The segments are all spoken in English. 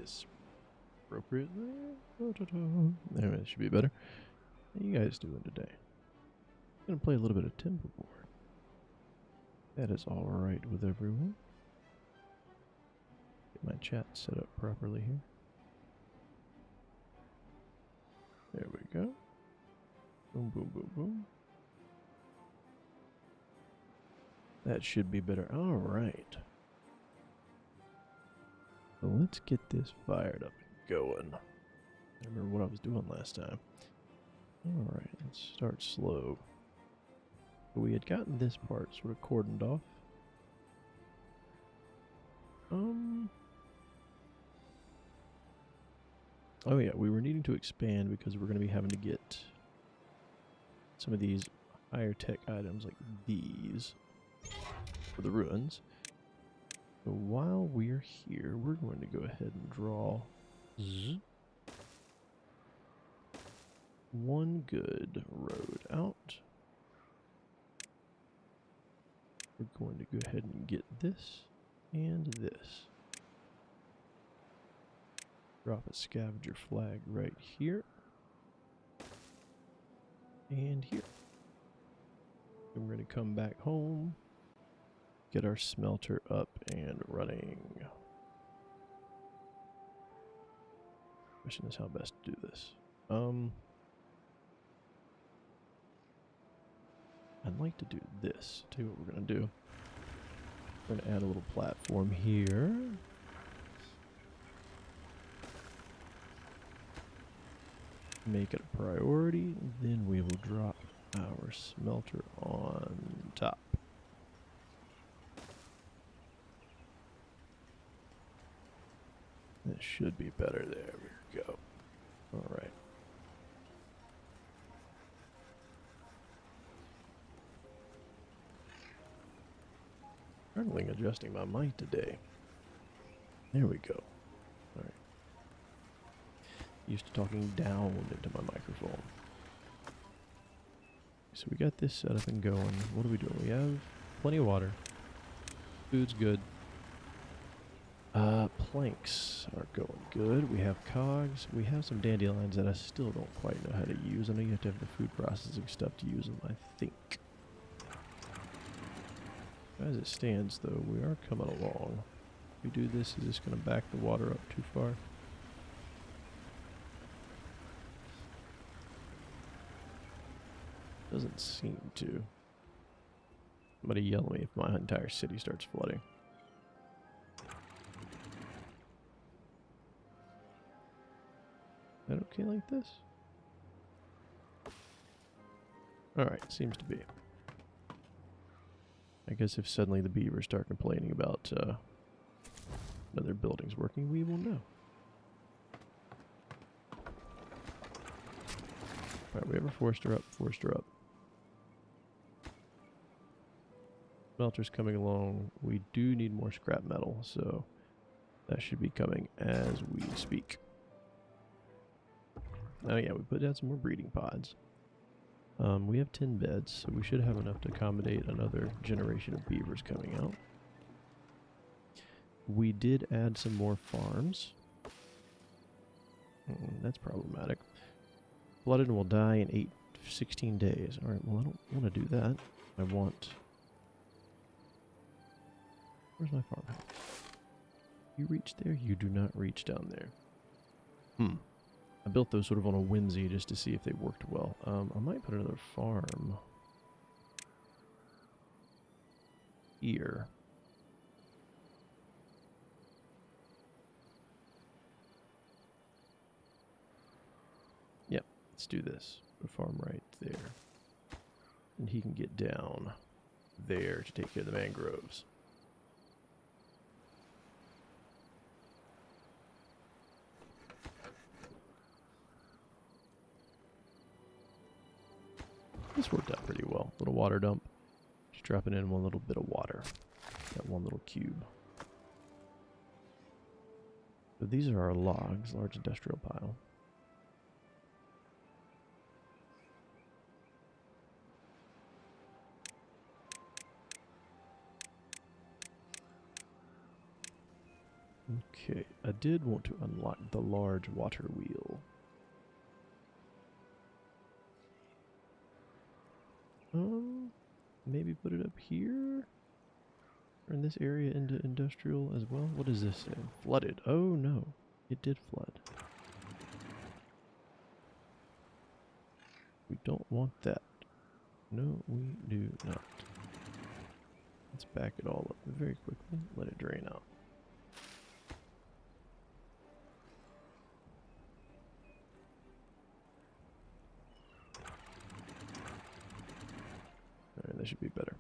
this appropriately. Anyway, it should be better. How you guys doing today? I'm gonna play a little bit of Timberboard. That is alright with everyone. Get my chat set up properly here. There we go. Boom, boom, boom, boom. That should be better. Alright. So let's get this fired up and going. I remember what I was doing last time. Alright, let's start slow. We had gotten this part sort of cordoned off. Oh yeah, we were needing to expand because we're going to be having to get some of these higher tech items like these for the ruins. So while we're here, we're going to go ahead and draw one good road out. We're going to go ahead and get this and this. Drop a scavenger flag right here. And here. And we're going to come back home. Get our smelter up and running. Question is how best to do this. I'd like to do this. Tell you what we're going to do. We're going to add a little platform here. Make it a priority. Then we will drop our smelter on top. That should be better. There we go. All right. Struggling adjusting my mic today. There we go. All right. Used to talking down into my microphone. So we got this set up and going. What are we doing? We have plenty of water. Food's good. Planks are going good. We have cogs. We have some dandelions that I still don't quite know how to use. I know you have to have the food processing stuff to use them, I think. As it stands, though, we are coming along. If we do this, is this going to back the water up too far? Doesn't seem to. Somebody yell at me if my entire city starts flooding. Is that okay like this? Alright, seems to be. I guess if suddenly the beavers start complaining about other buildings working, we will know. Alright, we have a forester up, forester up. Smelter's coming along. We do need more scrap metal, so that should be coming as we speak. Oh yeah, we put down some more breeding pods. We have 10 beds, so we should have enough to accommodate another generation of beavers coming out. We did add some more farms. That's problematic. Flooded and will die in 16 days. Alright, well I don't want to do that. I want... Where's my farmhouse? You reach there? You do not reach down there. I built those sort of on a whimsy just to see if they worked well. I might put another farm here. Yep, let's do this. Put a farm right there. And he can get down there to take care of the mangroves. This worked out pretty well. Little water dump. Just dropping in one little bit of water. That one little cube. So these are our logs, large industrial pile. Okay, I did want to unlock the large water wheel. Maybe put it up here? Or in this area into industrial as well? What does this say? Flooded. Oh no, it did flood. We don't want that. No, we do not. Let's back it all up very quickly. Let it drain out. Alright, that should be better.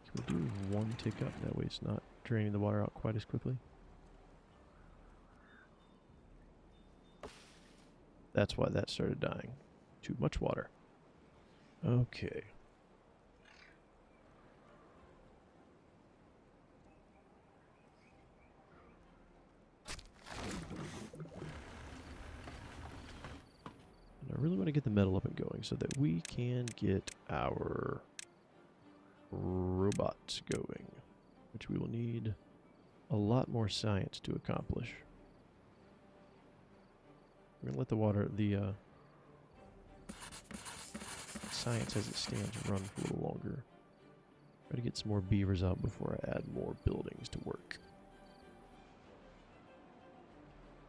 Can we do one tick up? That way it's not draining the water out quite as quickly. That's why that started dying. Too much water. Okay. And I really want to get the metal up and going so that we can get our robots going, which we will need a lot more science to accomplish. We're going to let the water, the science as it stands run for a little longer. Try to get some more beavers out before I add more buildings to work.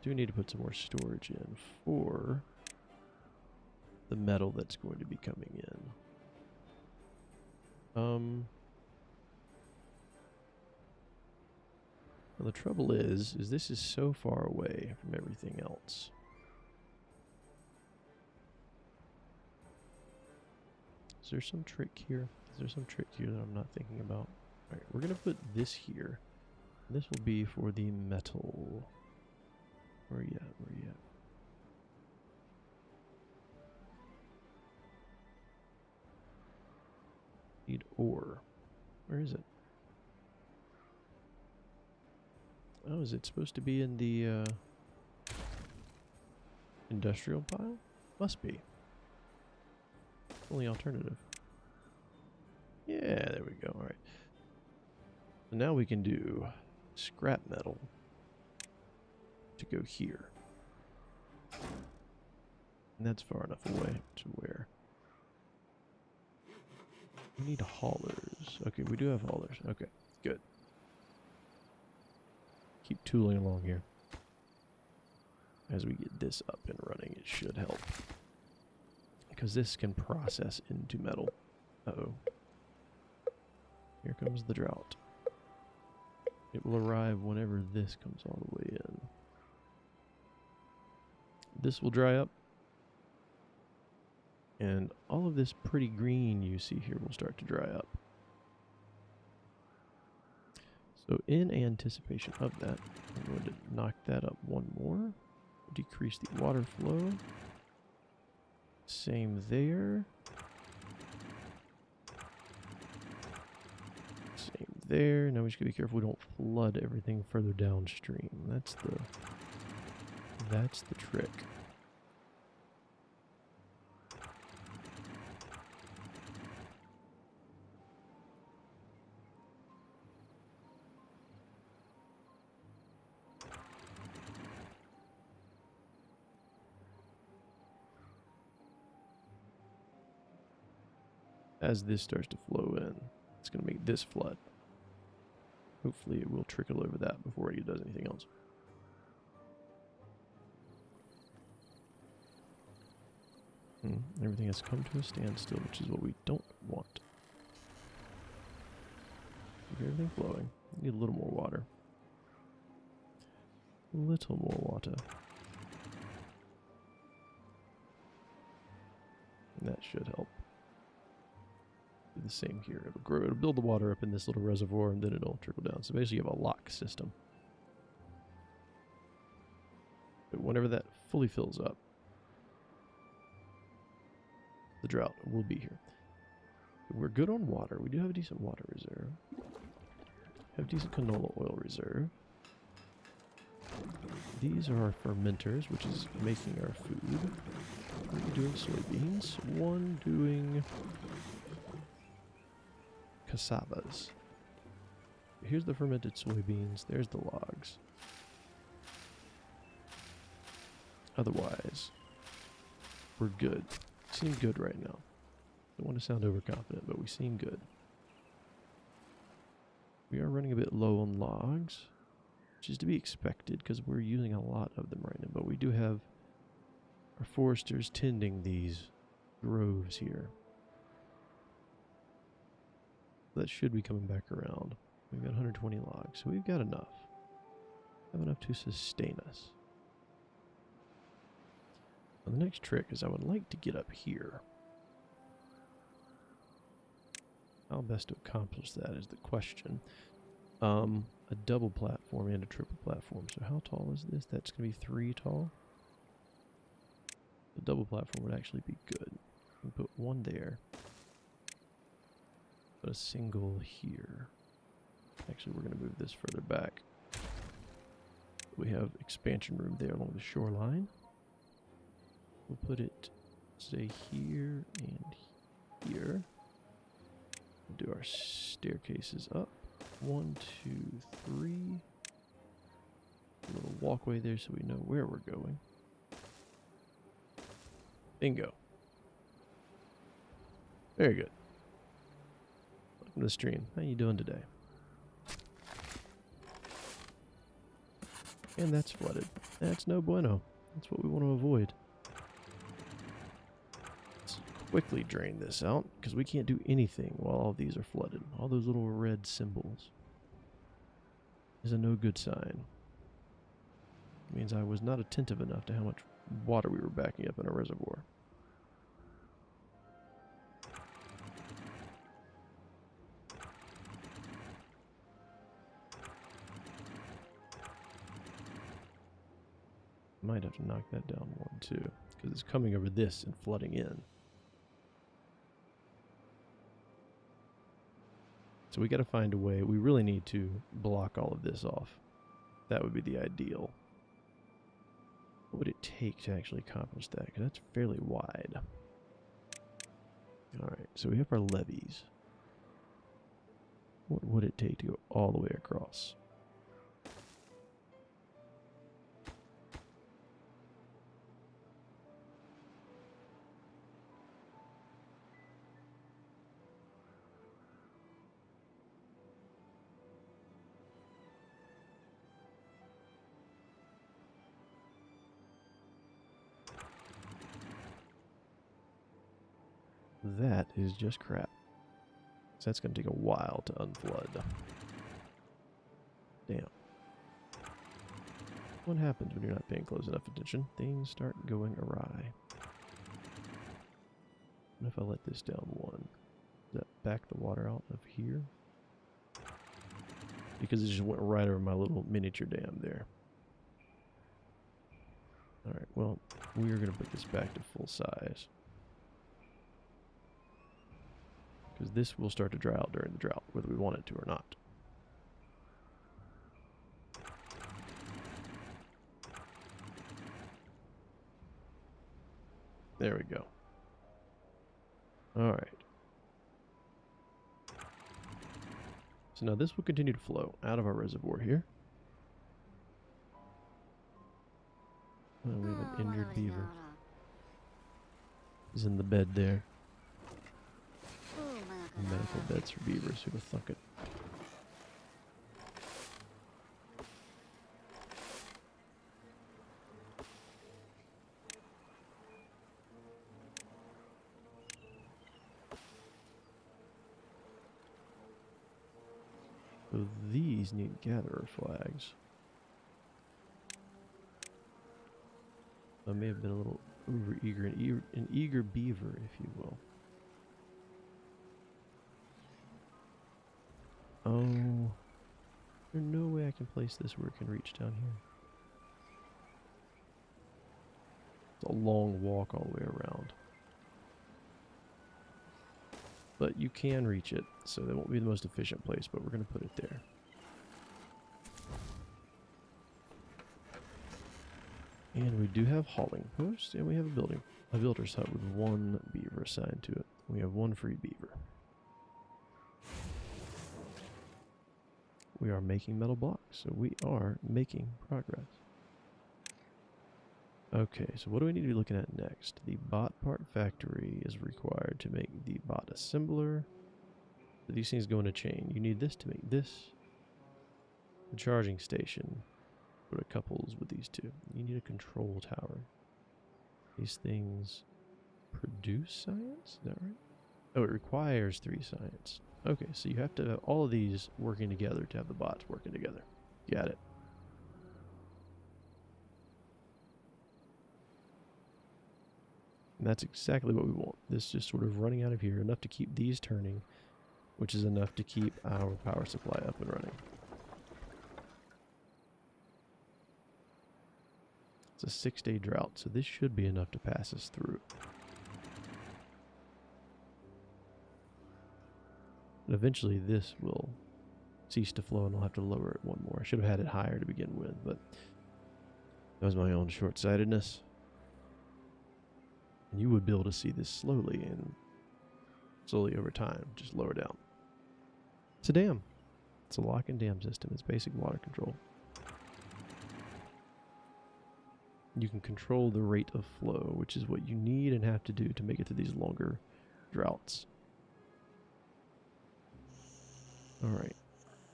Do need to put some more storage in for the metal that's going to be coming in. Well, the trouble is this is so far away from everything else. Is there some trick here? Is there some trick here that I'm not thinking about? Alright, we're going to put this here. This will be for the metal. Where are you at? Where are you at? Need ore. Where is it? Oh, is it supposed to be in the industrial pile? Must be. Only alternative. Yeah, there we go. Alright. So now we can do scrap metal to go here. And that's far enough away to where we need haulers. Okay, we do have haulers. Okay, good. Keep tooling along here. As we get this up and running, it should help. Because this can process into metal. Uh-oh. Here comes the drought. It will arrive whenever this comes all the way in. This will dry up. And all of this pretty green you see here will start to dry up. So in anticipation of that, I'm going to knock that up one more. Decrease the water flow. Same there. Same there. Now we just gotta be careful we don't flood everything further downstream. That's the trick. As this starts to flow in, it's going to make this flood. Hopefully it will trickle over that before it does anything else. Everything has come to a standstill, which is what we don't want. Keep everything flowing. Need a little more water. A little more water. And that should help. Do the same here. It'll grow. It'll build the water up in this little reservoir, and then it'll trickle down. So basically, you have a lock system. But whenever that fully fills up, the drought will be here. We're good on water. We do have a decent water reserve. Have decent canola oil reserve. These are our fermenters, which is making our food. One doing soybeans. One doing cassavas. here's the fermented soybeans. There's the logs. Otherwise, we're good. Seem good right now. Don't want to sound overconfident, but we seem good. We are running a bit low on logs, which is to be expected because we're using a lot of them right now. But we do have our foresters tending these groves here. That should be coming back around. We've got 120 logs, so we've got enough. Have enough to sustain us. Now the next trick is I would like to get up here. How best to accomplish that is the question. A double platform and a triple platform. So how tall is this? That's going to be 3 tall. The double platform would actually be good. We can put one there. Put a single here. Actually, we're going to move this further back. We have expansion room there along the shoreline. We'll put it, say, here and here. We'll do our staircases up. 1, 2, 3. A little walkway there so we know where we're going. Bingo. Very good. Welcome to the stream. How you doing today? And that's flooded. That's no bueno. That's what we want to avoid. Let's quickly drain this out because we can't do anything while all these are flooded. All those little red symbols is a no good sign. It means I was not attentive enough to how much water we were backing up in our reservoir. Might have to knock that down one too, because it's coming over this and flooding in. So we got to find a way. We really need to block all of this off. That would be the ideal. What would it take to actually accomplish that? Because that's fairly wide. Alright, so we have our levees. What would it take to go all the way across? That is just crap. So that's going to take a while to unflood. Damn. What happens when you're not paying close enough attention? Things start going awry. What if I let this down one? Does that back the water out of here? Because it just went right over my little miniature dam there. Alright, well, we are going to put this back to full size. Because this will start to dry out during the drought, whether we want it to or not. There we go. Alright. So now this will continue to flow out of our reservoir here. Oh, we have an injured beaver. He's in the bed there. Medical beds for beavers. Who'd have thunk it? So these need gatherer flags. I may have been a little over-eager, an eager beaver, if you will. Oh, there's no way I can place this where it can reach down here. It's a long walk all the way around. But you can reach it, so that won't be the most efficient place, but we're going to put it there. And we do have hauling posts, and we have a builder's hut with 1 beaver assigned to it. We have 1 free beaver. we are making metal blocks, so we are making progress. Okay, so what do we need to be looking at next? The bot part factory is required to make the bot assembler. So these things go in a chain. You need this to make this. The charging station sort of couples with these two. You need a control tower. These things produce science? Is that right? Oh, it requires 3 science. Okay, so you have to have all of these working together to have the bots working together. Got it. And that's exactly what we want. This just sort of running out of here, enough to keep these turning, which is enough to keep our power supply up and running. It's a 6-day drought, so this should be enough to pass us through. And eventually this will cease to flow and I'll have to lower it one more. I should have had it higher to begin with, but that was my own short-sightedness. And you would be able to see this slowly over time, just lower down. It's a dam. It's a lock and dam system. It's basic water control. You can control the rate of flow, which is what you need and have to do to make it through these longer droughts. Alright,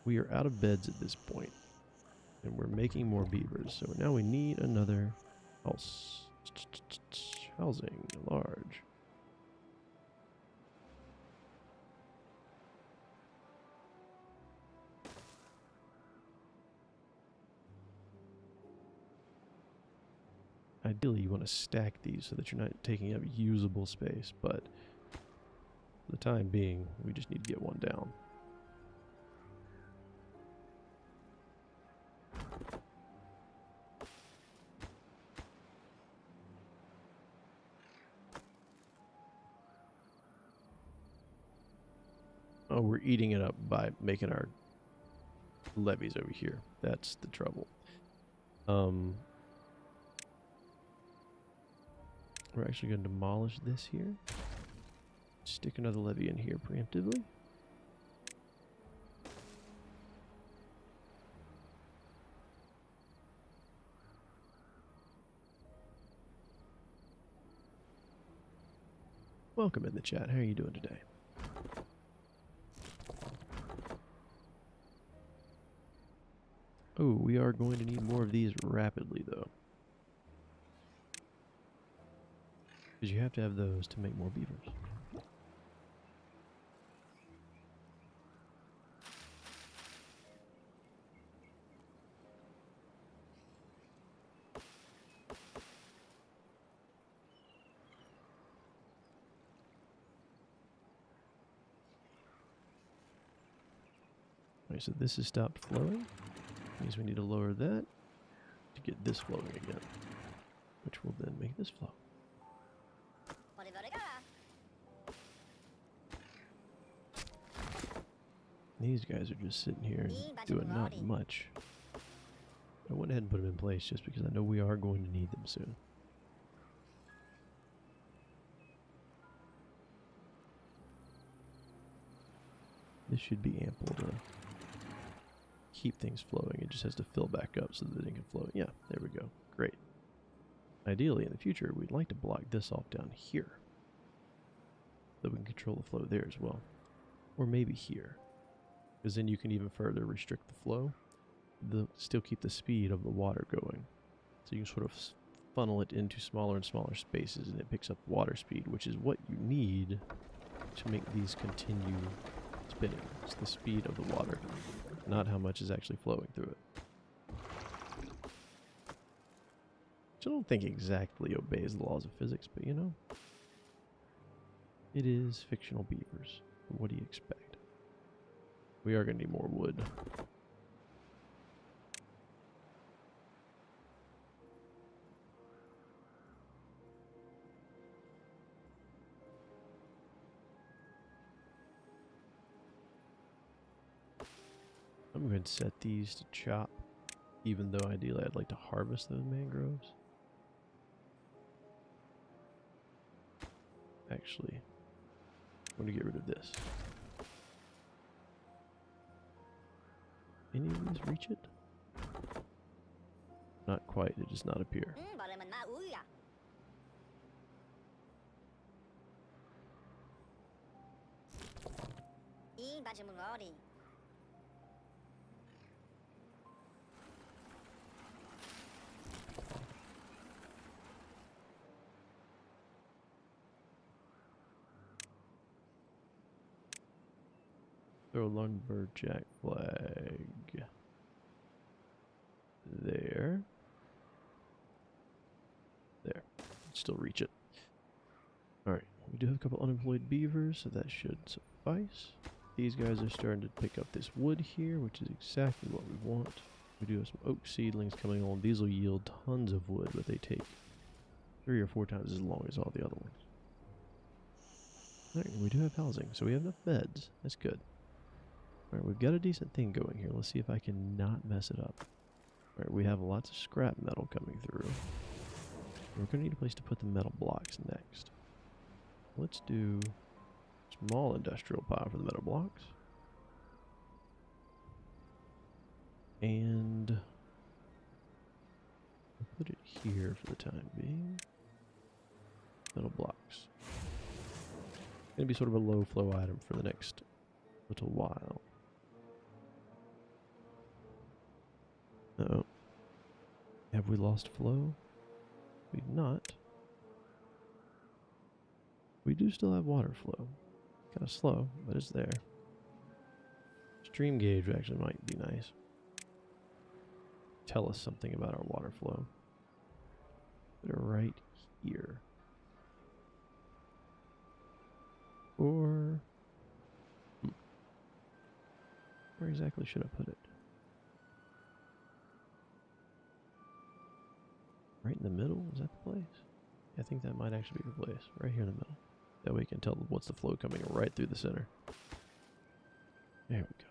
we are out of beds at this point, and we're making more beavers, so now we need another house. Housing, large. Ideally, you want to stack these so that you're not taking up usable space, but for the time being, we just need to get one down. Oh, we're eating it up by making our levees over here. That's the trouble. We're actually going to demolish this here. Stick another levee in here preemptively. Welcome in the chat. How are you doing today? Oh, we are going to need more of these rapidly, though. Because you have to have those to make more beavers. Okay, so this has stopped flowing. Means we need to lower that to get this flowing again, which will then make this flow. These guys are just sitting here and doing not much. I went ahead and put them in place just because I know we are going to need them soon. This should be ample to keep things flowing. It just has to fill back up so that it can flow. Yeah, there we go. Great. Ideally, in the future, we'd like to block this off down here, so we can control the flow there as well. Or maybe here, because then you can even further restrict the flow, still keep the speed of the water going. So you can sort of funnel it into smaller and smaller spaces, and it picks up water speed, which is what you need to make these continue spinning. It's the speed of the water, not how much is actually flowing through it. Which I don't think exactly obeys the laws of physics, but you know, it is fictional beavers. What do you expect? We are going to need more wood. I'm going to set these to chop, even though ideally I'd like to harvest those mangroves. Actually, I'm going to get rid of this. any of these reach it? Not quite, it does not appear. Throw lumberjack flag. There. There. Still reach it. Alright, we do have a couple unemployed beavers, so that should suffice. These guys are starting to pick up this wood here, which is exactly what we want. We do have some oak seedlings coming on. These will yield tons of wood, but they take 3 or 4 times as long as all the other ones. Alright, we do have housing, so we have enough beds. That's good. Alright, we've got a decent thing going here. Let's see if I can not mess it up. Alright, we have lots of scrap metal coming through. We're going to need a place to put the metal blocks next. Let's do small industrial pile for the metal blocks. And we'll put it here for the time being. Metal blocks. Going to be sort of a low flow item for the next little while. Uh-oh. Have we lost flow? We've not. We do still have water flow. Kind of slow, but it's there. Stream gauge actually might be nice. Tell us something about our water flow. Put it right here. Or... where exactly should I put it? Right in the middle? Is that the place? I think that might actually be the place. Right here in the middle. That way we can tell what's the flow coming right through the center. There we go.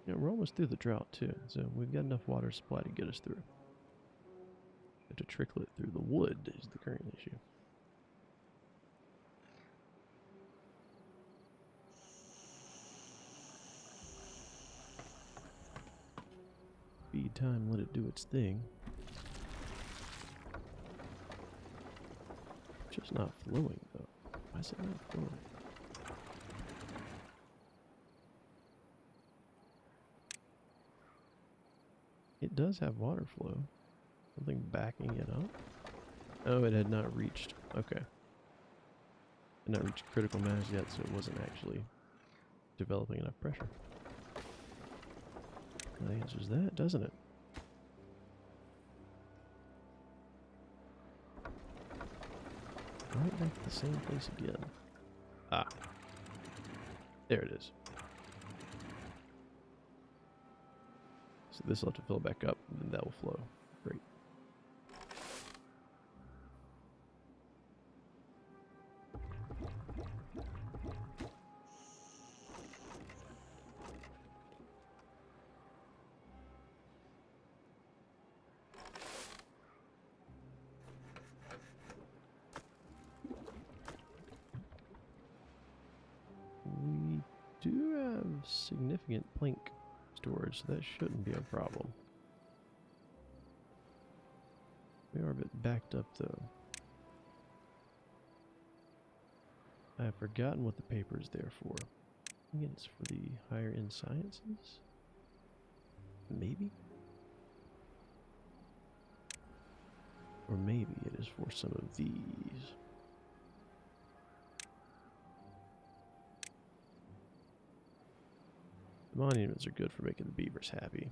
Yeah, we're almost through the drought too, so we've got enough water supply to get us through. Have to trickle it through the wood is the current issue. Feed time, let it do its thing. Just not flowing though. Why is it not flowing? It does have water flow. Something backing it up? Oh, it had not reached. Okay. Had not reached critical mass yet, so it wasn't actually developing enough pressure. That answers that, doesn't it? Right back to the same place again. Ah. There it is. So this will have to fill back up, and then that will flow. Great. We do have significant plank storage, so that shouldn't be a problem. We are a bit backed up though. I have forgotten what the paper is there for. I think it's for the higher end sciences? Maybe? Or maybe it is for some of these. The monuments are good for making the beavers happy.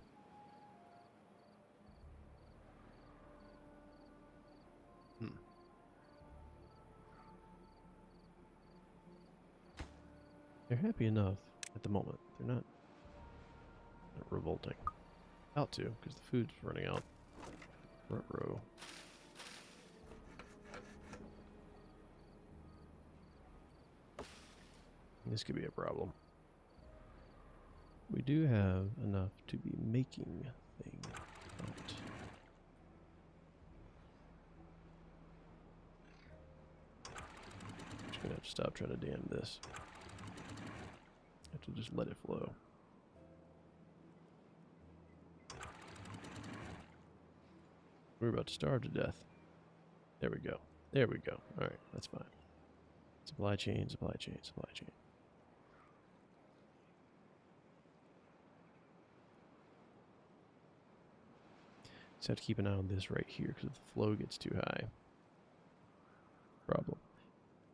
They're happy enough at the moment. They're not revolting. About to, because the food's running out. Front row. This could be a problem. We do have enough to be making things, but I'm just gonna have to stop trying to dam this. Have to just let it flow. We're about to starve to death. There we go. There we go. All right, that's fine. Supply chain, supply chain, supply chain. Just have to keep an eye on this right here because if the flow gets too high. Problem.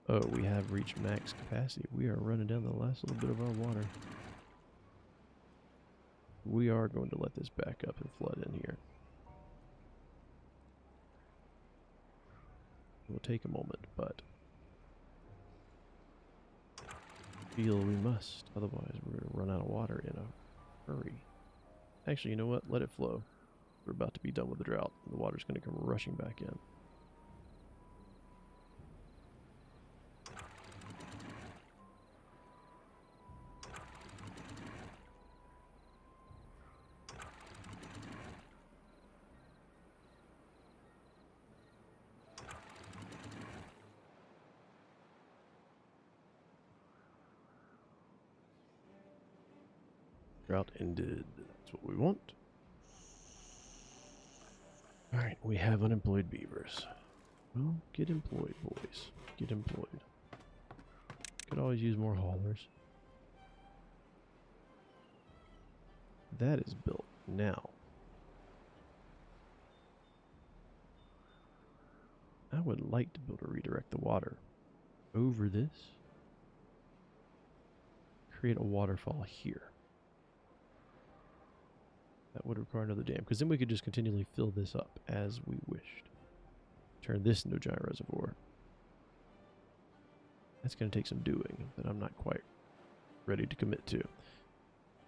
Oh, we have reached max capacity. We are running down the last little bit of our water. We are going to let this back up and flood in here. It will take a moment, but feel we must. Otherwise, we're going to run out of water in a hurry. Actually, you know what? Let it flow. We're about to be done with the drought. The water's going to come rushing back in. Drought ended. That's what we want. Alright, we have unemployed beavers. Well, get employed, boys. Get employed. Could always use more haulers. That is built now. I would like to be able to redirect the water over this. Create a waterfall here. That would require another dam, because then we could just continually fill this up as we wished. Turn this into a giant reservoir. That's going to take some doing that I'm not quite ready to commit to.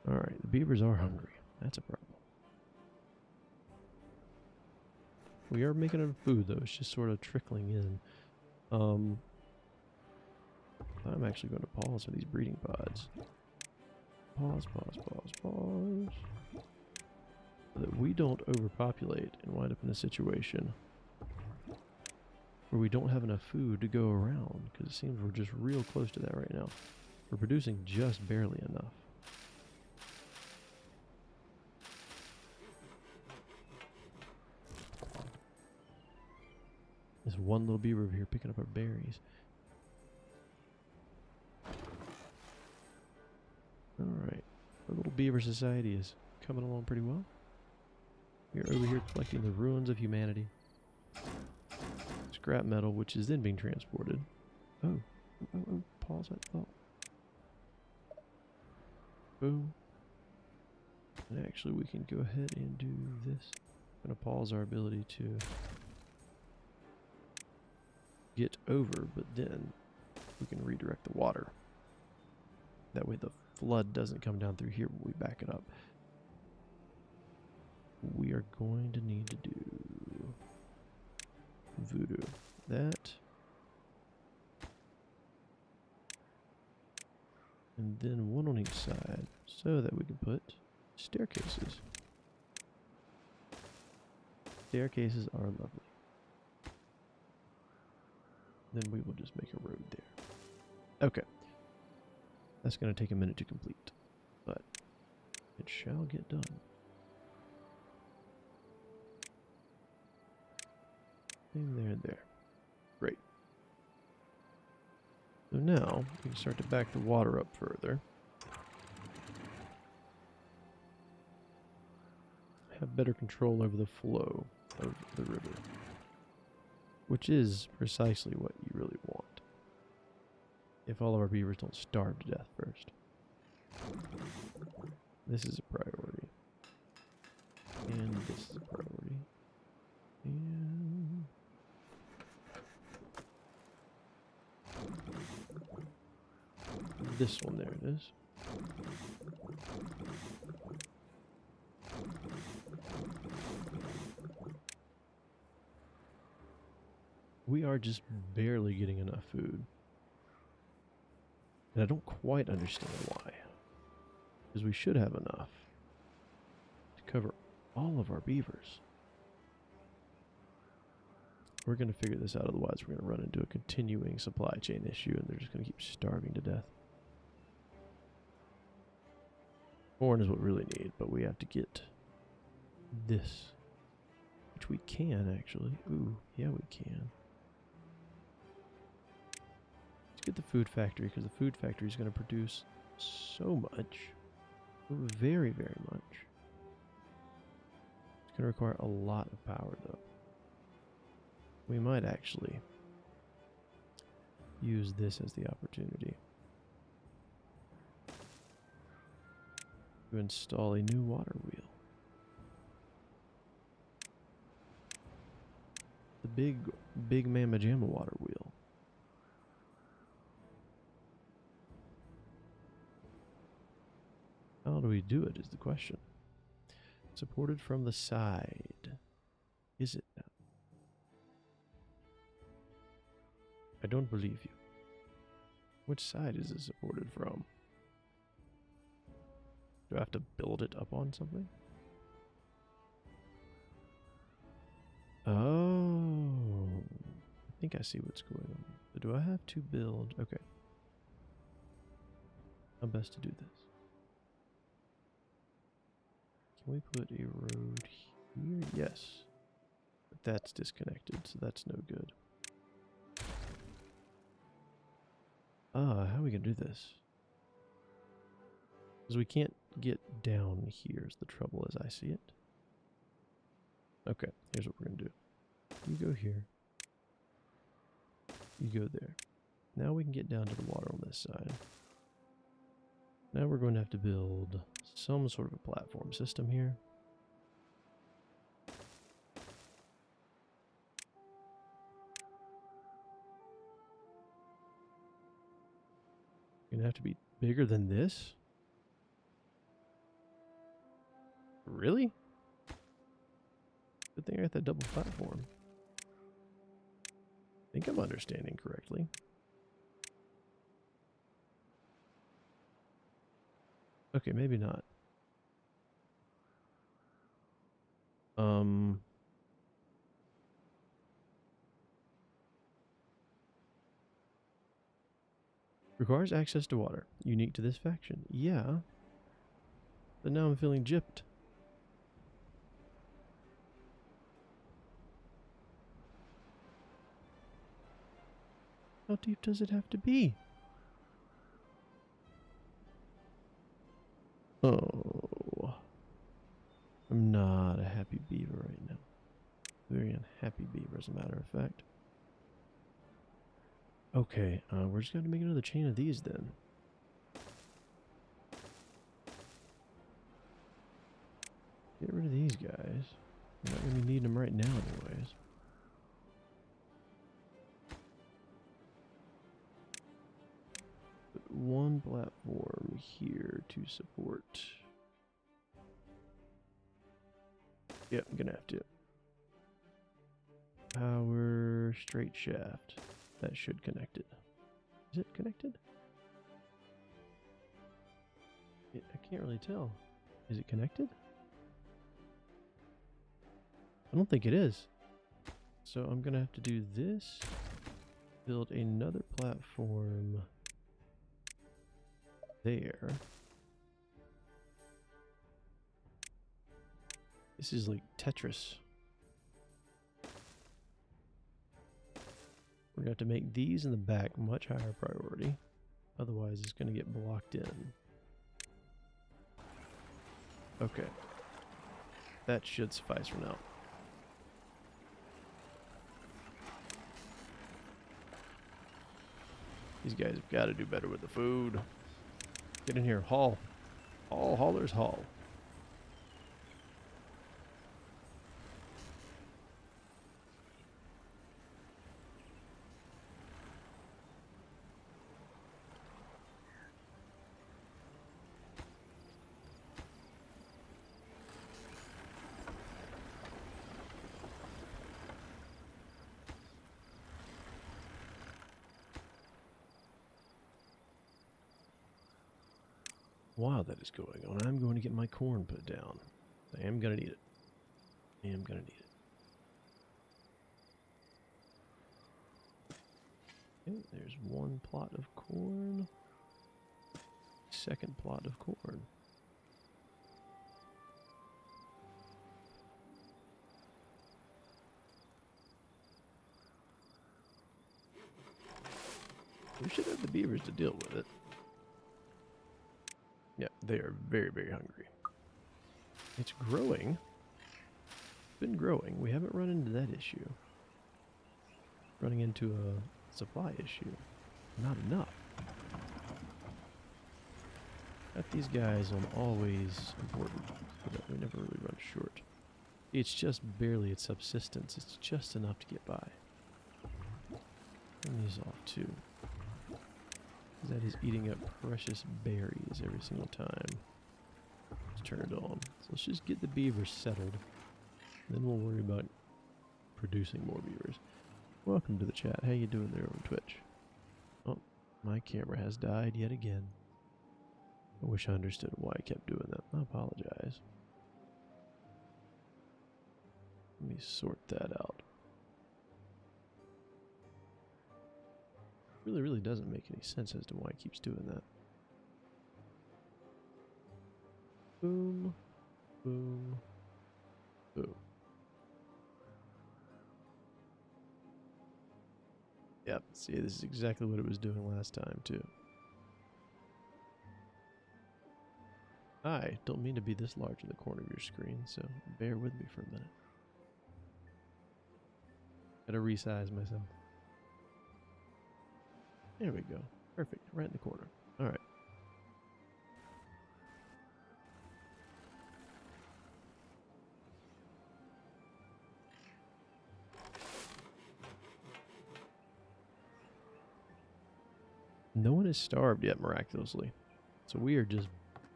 Alright, the beavers are hungry. That's a problem. We are making enough food, though. It's just sort of trickling in. I'm actually going to pause for these breeding pods. Pause, pause, pause, pause. So that we don't overpopulate and wind up in a situation where we don't have enough food to go around, because it seems we're just real close to that right now. We're producing just barely enough. There's one little beaver over here picking up our berries. Alright, our little beaver society is coming along pretty well. We're over here collecting the ruins of humanity. Scrap metal, which is then being transported. Oh, pause that thought. Boom. And actually, we can go ahead and do this. I'm going to pause our ability to get over, but then we can redirect the water. That way the flood doesn't come down through here when we back it up. We are going to need to do voodoo. That. And then one on each side so that we can put staircases. Staircases are lovely. Then we will just make a road there. Okay. That's going to take a minute to complete, but it shall get done. There, there. Great. So now we can start to back the water up further. Have better control over the flow of the river, which is precisely what you really want. If all of our beavers don't starve to death first. This is a priority. And this is a priority. And this one, there it is. We are just barely getting enough food. And I don't quite understand why. Because we should have enough to cover all of our beavers. We're going to figure this out, otherwise we're going to run into a continuing supply chain issue and they're just going to keep starving to death. Corn is what we really need, but we have to get this. Which we can, actually. Ooh, yeah we can. Let's get the food factory, because the food factory is going to produce so much. Very, very much. It's going to require a lot of power, though. We might actually use this as the opportunity to install a new water wheel. The big Mamma Jamma water wheel. How do we do it is the question. Supported from the side. Is it now? I don't believe you. Which side is it supported from? Do I have to build it up on something? Oh, I think I see what's going on. So do I have to build? Okay. How best to do this? Can we put a road here? Yes. But that's disconnected, so that's no good. How are we going to do this? Because we can't get down here is the trouble as I see it. Okay, here's what we're going to do. You go here. You go there. Now we can get down to the water on this side. Now we're going to have to build some sort of a platform system here. Going to have to be bigger than this? Really? Good thing I got that double platform. I think I'm understanding correctly. Okay, maybe not. Requires access to water. Unique to this faction. Yeah. But now I'm feeling gypped. How deep does it have to be? Oh. I'm not a happy beaver right now. Very unhappy beaver, as a matter of fact. Okay, we're just going to make another chain of these then. Get rid of these guys. We're not going to be needing them right now anyways. Put one platform here to support. Yep, I'm going to have to. Power straight shaft. That should connect it. Is it connected? I can't really tell. Is it connected? I don't think it is. So I'm going to have to do this. Build another platform there. This is like Tetris. We're going to have to make these in the back much higher priority. Otherwise, it's going to get blocked in. Okay. That should suffice for now. These guys have got to do better with the food. Get in here. Haul. Haul, haulers, haul. while that is going on, I'm going to get my corn put down. I am going to need it. I am going to need it. Okay, there's one plot of corn. Second plot of corn. We should have the beavers to deal with it. Yeah, they are very, very hungry. It's growing. It's been growing. We haven't run into that issue. Running into a supply issue. Not enough. Got these guys on always important so that we never really run short. It's just barely its subsistence. It's just enough to get by. Turn these off too. That is eating up precious berries every single time. Let's turn it on. So let's just get the beavers settled. Then we'll worry about producing more beavers. Welcome to the chat. How you doing there on Twitch? Oh, my camera has died yet again. I wish I understood why I kept doing that. I apologize. Let me sort that out. Really doesn't make any sense as to why it keeps doing that. Boom. Boom. Boom. Yep, see, this is exactly what it was doing last time, too. I don't mean to be this large in the corner of your screen, so bear with me for a minute. Gotta resize myself. There we go. Perfect. Right in the corner. Alright. No one is starved yet, miraculously. So we are just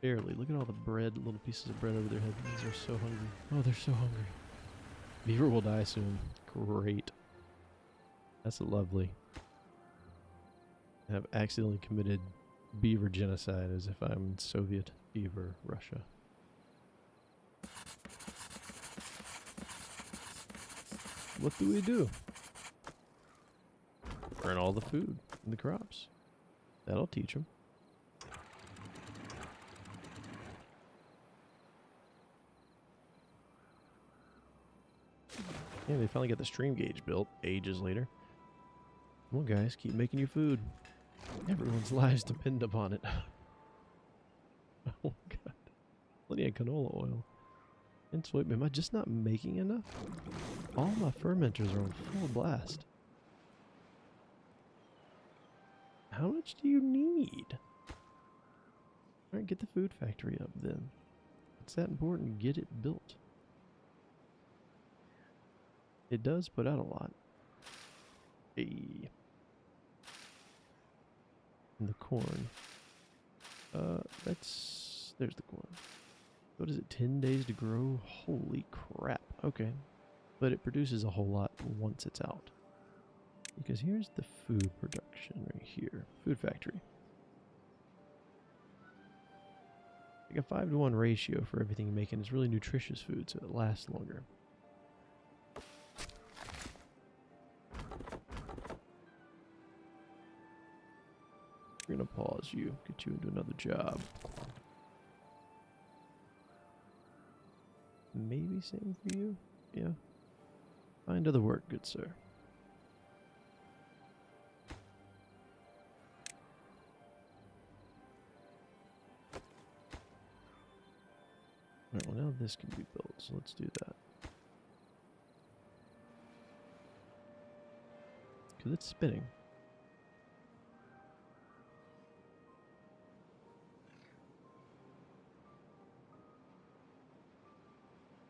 barely. Look at all the bread, little pieces of bread over their heads. These are so hungry. Oh, they're so hungry. Beaver will die soon. Great. That's lovely. I've accidentally committed beaver genocide as if I'm in Soviet beaver Russia. What do we do? Burn all the food and the crops. That'll teach them. Yeah, they finally got the stream gauge built ages later. Come on, guys, keep making your food. Everyone's lives depend upon it. Oh, God. Plenty of canola oil. And soybean. Am I just not making enough? All my fermenters are on full blast. How much do you need? Alright, get the food factory up then. It's that important. Get it built. It does put out a lot. Hey. And the corn. There's the corn. What is it, 10 days to grow? Holy crap. Okay. But it produces a whole lot once it's out. Because here's the food production right here. Food factory. Like a 5-to-1 ratio for everything you make, and it's really nutritious food, so it lasts longer. We're gonna pause you, get you into another job. Maybe same for you? Yeah. Find other work, good sir. Alright, well now this can be built, so let's do that. Because it's spinning.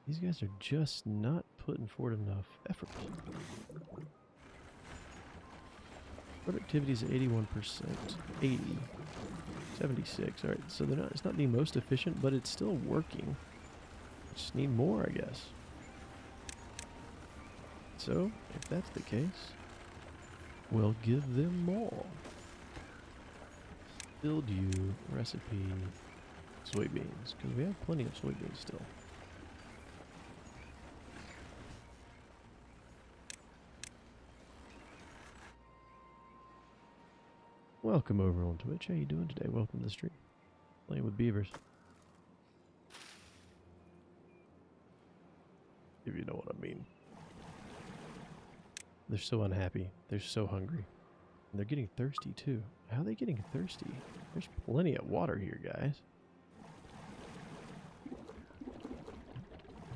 These guys are just not putting forward enough effort. Productivity is 81%, 80, 76. All right, so they're not. It's not the most efficient, but it's still working. Just need more, I guess. So, if that's the case, we'll give them more. Build you recipe soybeans, because we have plenty of soybeans still. Welcome over on Twitch. How you doing today? Welcome to the stream. Playing with beavers. If you know what I mean. They're so unhappy. They're so hungry. And they're getting thirsty too. How are they getting thirsty? There's plenty of water here, guys.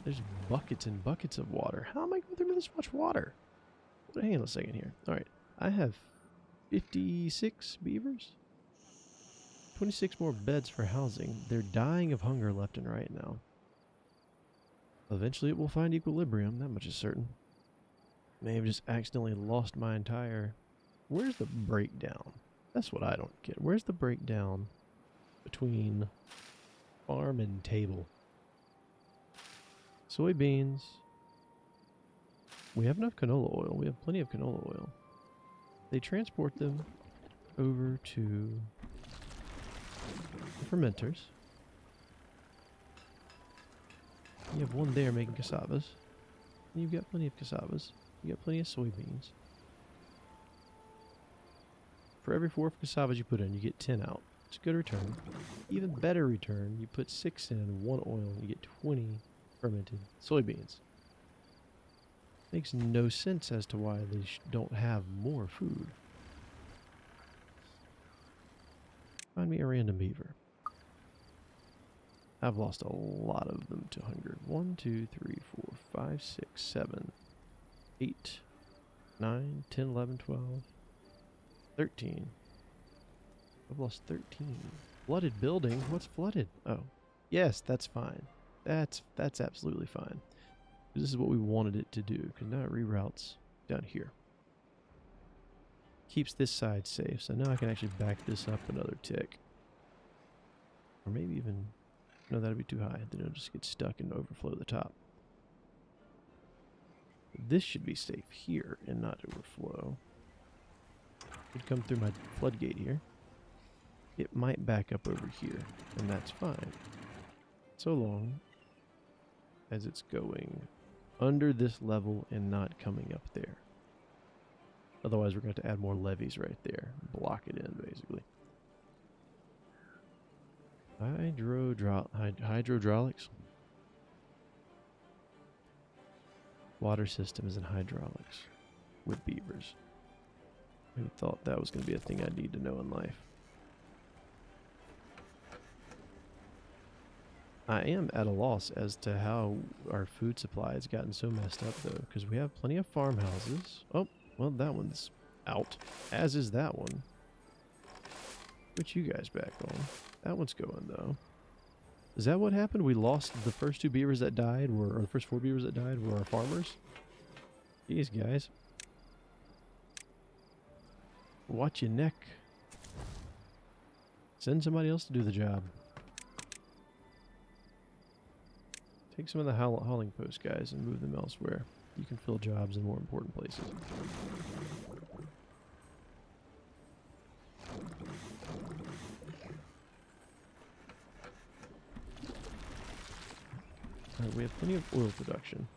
There's buckets and buckets of water. How am I going through this much water? Hang on a second here. Alright. I have 56 beavers. 26 more beds for housing. They're dying of hunger left and right now. Eventually it will find equilibrium, that much is certain. May have just accidentally lost my entire... Where's the breakdown? That's what I don't get. Where's the breakdown between farm and table? Soybeans. We have enough canola oil. We have plenty of canola oil. They transport them over to the fermenters. You have one there making cassavas. And you've got plenty of cassavas. You got plenty of soybeans. For every 4 cassavas you put in, you get 10 out. It's a good return. Even better return, you put 6 in, 1 oil, you get 20 fermented soybeans. Makes no sense as to why they don't have more food. Find me a random beaver. I've lost a lot of them to hunger. 1, 2, 3, 4, 5, 6, 7, 8, 9, 10, 11, 12, 13. I've lost 13. Flooded building? What's flooded? Oh. Yes, that's fine. That's absolutely fine. This is what we wanted it to do, because now it reroutes down here. Keeps this side safe, so now I can actually back this up another tick. Or maybe even... No, that'd be too high. Then it'll just get stuck and overflow the top. This should be safe here and not overflow. Could come through my floodgate here. It might back up over here, and that's fine. So long as it's going under this level and not coming up there. Otherwise, we're going to have to add more levees right there. Block it in, basically. Hydrohydraulics. Water systems and hydraulics with beavers. Who thought that was going to be a thing I need to know in life? I am at a loss as to how our food supply has gotten so messed up, though, because we have plenty of farmhouses. Oh, well, that one's out, as is that one. Put you guys back on. That one's going, though. Is that what happened? We lost the first 2 beavers that died, or the first 4 beavers that died were our farmers? Jeez, guys. Watch your neck. Send somebody else to do the job. Take some of the hauling post guys and move them elsewhere. You can fill jobs in more important places. Alright, we have plenty of oil production.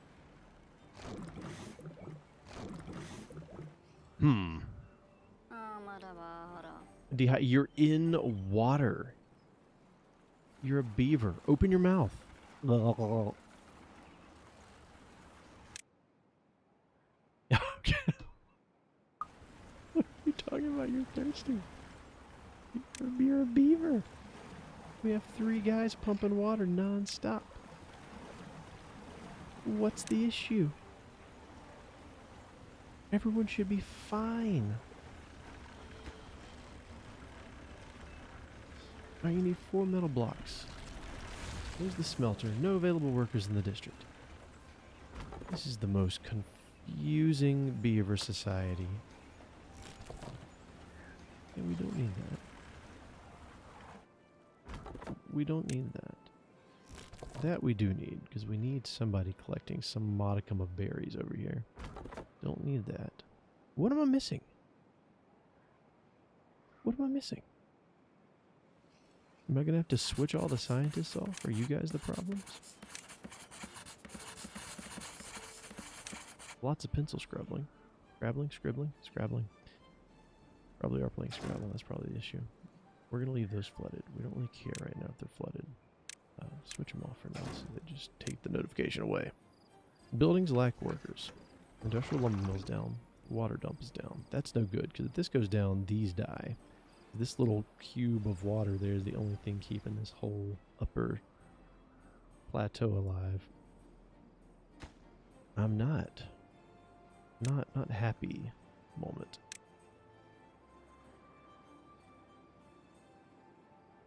You're in water. You're a beaver. Open your mouth. Okay. What are you talking about? You're thirsty. You're a beaver. We have 3 guys pumping water non-stop. What's the issue? Everyone should be fine. Alright, you need 4 metal blocks. There's the smelter. No available workers in the district. This is the most confusing beaver society. Yeah, we don't need that. We don't need that. That we do need, because we need somebody collecting some modicum of berries over here. Don't need that. What am I missing? What am I missing? Am I gonna have to switch all the scientists off? Are you guys the problems? Lots of pencil scrabbling. Scrabbling, scribbling, scrabbling. Probably are playing Scrabble, that's probably the issue. We're gonna leave those flooded. We don't really care right now if they're flooded. Switch them off for now so they just take the notification away. Buildings lack workers. Industrial lumber mill's down. Water dump is down. That's no good, because if this goes down, these die. This little cube of water there is the only thing keeping this whole upper plateau alive. I'm not happy moment.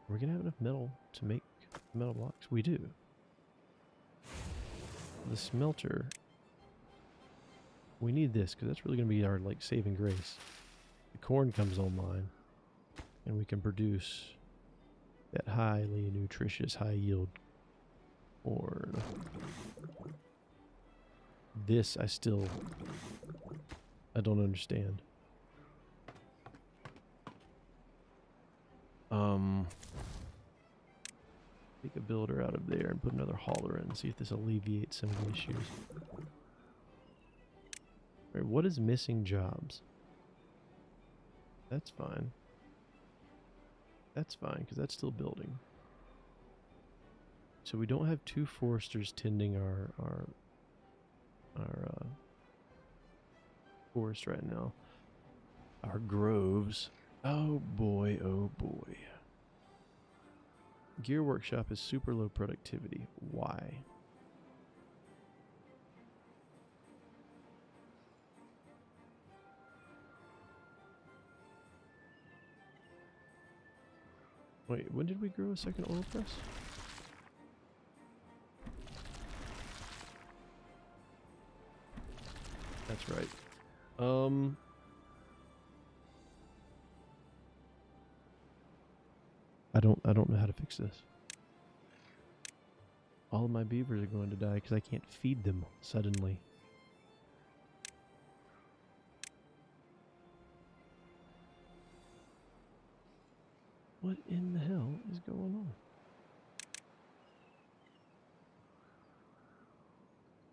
We're gonna have enough metal to make metal blocks. We do. The smelter. We need this because that's really gonna be our like saving grace. The corn comes online, and we can produce that highly nutritious, high yield corn. This I don't understand. Take a builder out of there and put another hauler in, see if this alleviates some of the issues. Alright, what is missing jobs? That's fine. That's fine, because that's still building. So we don't have 2 foresters tending our forest right now. Our groves. Oh boy, oh boy. Gear workshop is super low productivity. Why? Wait, when did we grow a second oil press? That's right. I don't know how to fix this. All of my beavers are going to die because I can't feed them suddenly. What in the hell is going on?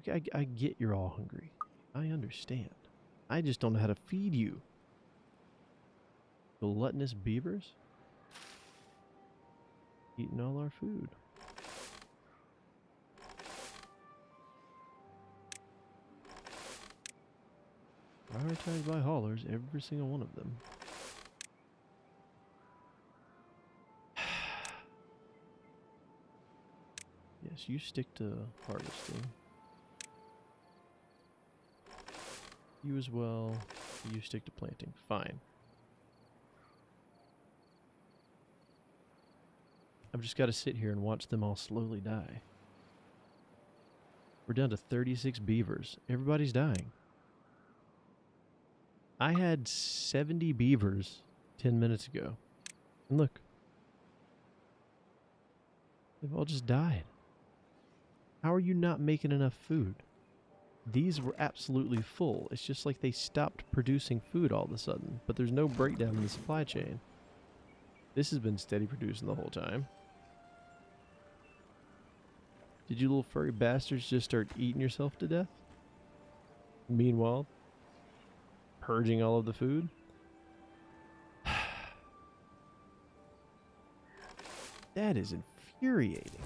Okay, I get you're all hungry. I understand. I just don't know how to feed you. Gluttonous beavers? Eating all our food. Prioritized by haulers, every single one of them. Yes, you stick to harvesting. You as well. You stick to planting. Fine. I've just got to sit here and watch them all slowly die. We're down to 36 beavers. Everybody's dying. I had 70 beavers 10 minutes ago. And look. They've all just died. How are you not making enough food? These were absolutely full. It's just like they stopped producing food all of a sudden. But there's no breakdown in the supply chain. This has been steady producing the whole time. Did you little furry bastards just start eating yourself to death? Meanwhile, purging all of the food? That is infuriating.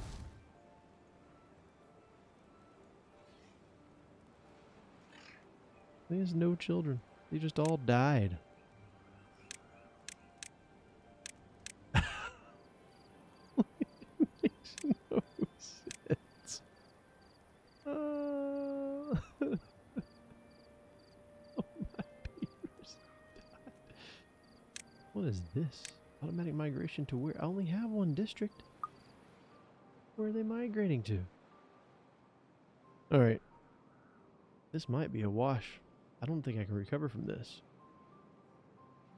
There's no children. They just all died. Makes no sense. Oh, my beavers died. What is this? Automatic migration to where? I only have one district. Where are they migrating to? Alright. This might be a wash. I don't think I can recover from this.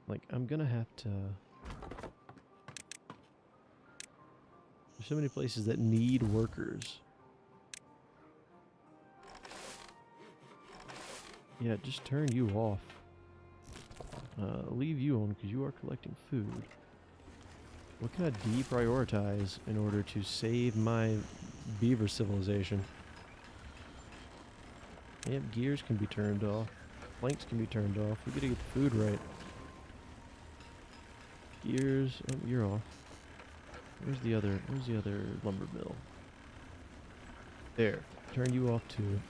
Like, I'm gonna have to... There's so many places that need workers. Yeah, just turn you off. Leave you on because you are collecting food. What can I deprioritize in order to save my beaver civilization? Yep, gears can be turned off. Planks can be turned off. We gotta get the food right. Gears, oh, you're off. Where's the other lumber mill? There. Turn you off too.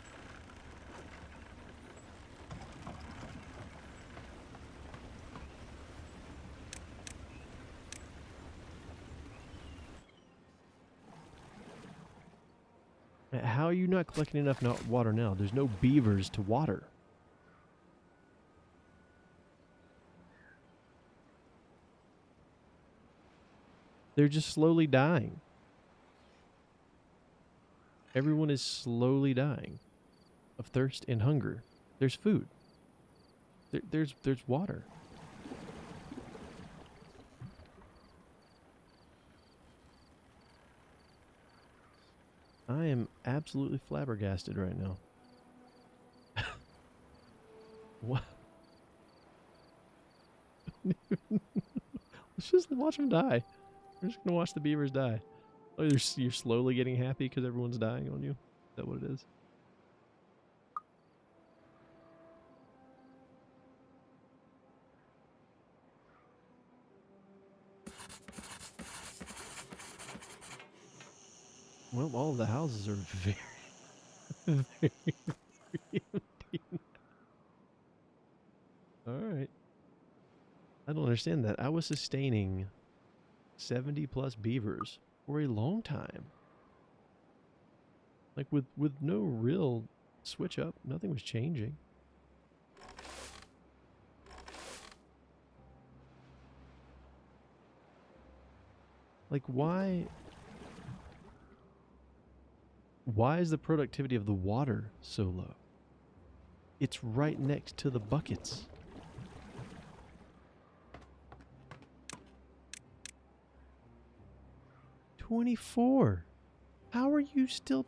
How are you not collecting enough water now? There's no beavers to water. They're just slowly dying. Everyone is slowly dying of thirst and hunger. There's food. There's water. I am absolutely flabbergasted right now. What? Let's just watch them die. We're just gonna watch the beavers die. Oh, you're slowly getting happy because everyone's dying on you? Is that what it is? Well, all of the houses are very, very empty. Alright. I don't understand that. I was sustaining 70 plus beavers for a long time. Like with no real switch up, nothing was changing. Like why is the productivity of the water so low? It's right next to the buckets. $24. How are you still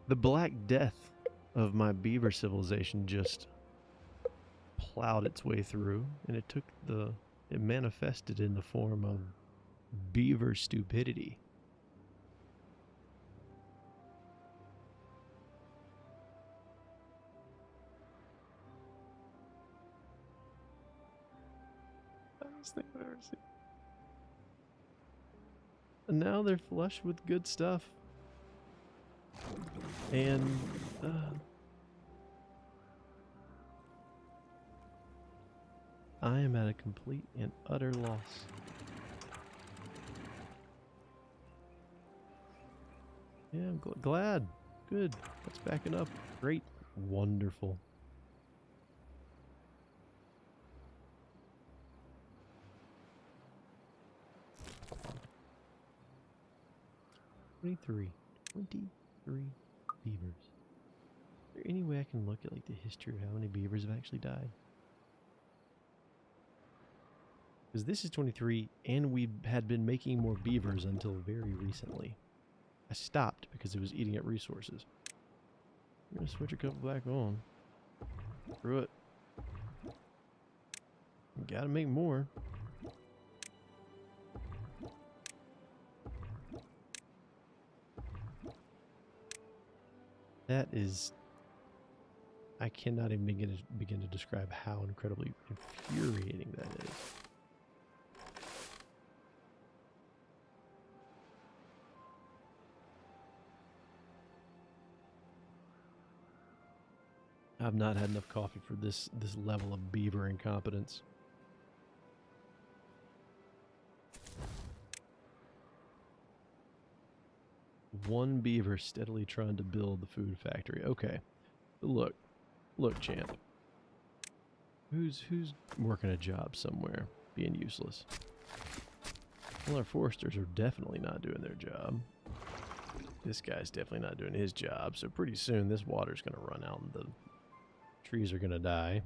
The Black Death of my beaver civilization just plowed its way through, and it manifested in the form of beaver stupidity. Best thing I've ever seen. And now they're flush with good stuff. And I am at a complete and utter loss. Yeah, I'm glad. Good. That's backing up. Great. Wonderful. $23 beavers. Is there any way I can look at like the history of how many beavers have actually died? Because this is 23, and we had been making more beavers until very recently. I stopped because it was eating up resources. I'm gonna switch a couple back on. Screw it. Gotta make more. That is... I cannot even begin to describe how incredibly infuriating that is. I've not had enough coffee for this level of beaver incompetence. One beaver steadily trying to build the food factory. Okay. But look, champ. Who's working a job somewhere, being useless? Well, our foresters are definitely not doing their job. This guy's definitely not doing his job, so pretty soon this water's going to run out in the Trees are gonna die.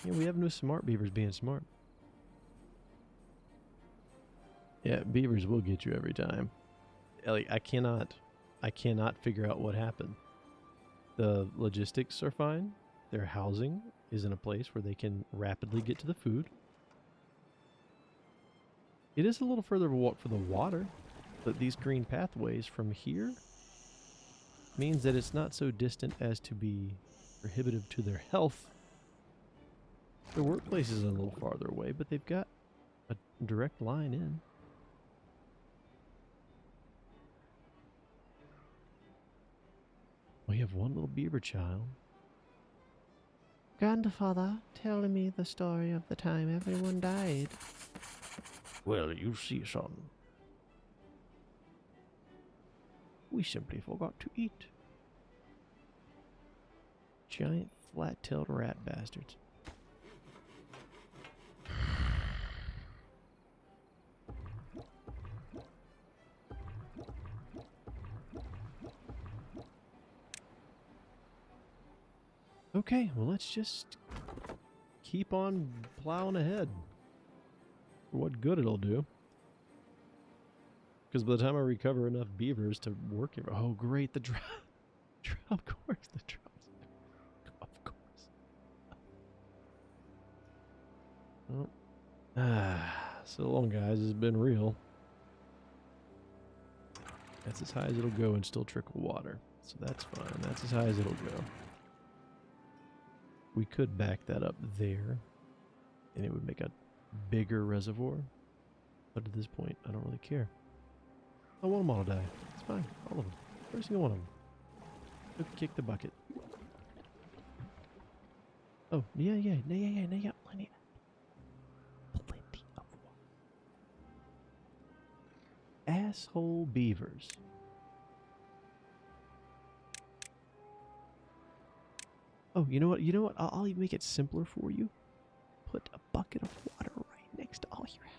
Yeah, we have no smart beavers being smart. Yeah, beavers will get you every time. Like, I cannot figure out what happened. The logistics are fine. Their housing is in a place where they can rapidly get to the food. It is a little further of a walk for the water, but these green pathways from here means that it's not so distant as to be prohibitive to their health. Their workplace is a little farther away, but they've got a direct line in. We have one little beaver child. Grandfather, tell me the story of the time everyone died. Well, you see, son. We simply forgot to eat. Giant flat-tailed rat bastards. Okay, well, let's just keep on plowing ahead. For what good it'll do. Because by the time I recover enough beavers to work here... Oh, great, the drought. Of course, the drought. Of course. Well, so long, guys. It's been real. That's as high as it'll go and still trickle water. So that's fine. That's as high as it'll go. We could back that up there, and it would make a bigger reservoir. But at this point, I don't really care. I want them all to die. It's fine. All of them. Every single one of them. Look, kick the bucket. Oh, yeah. Plenty of water. Asshole beavers. Oh, you know what? I'll even make it simpler for you. Put a bucket of water right next to all your houses.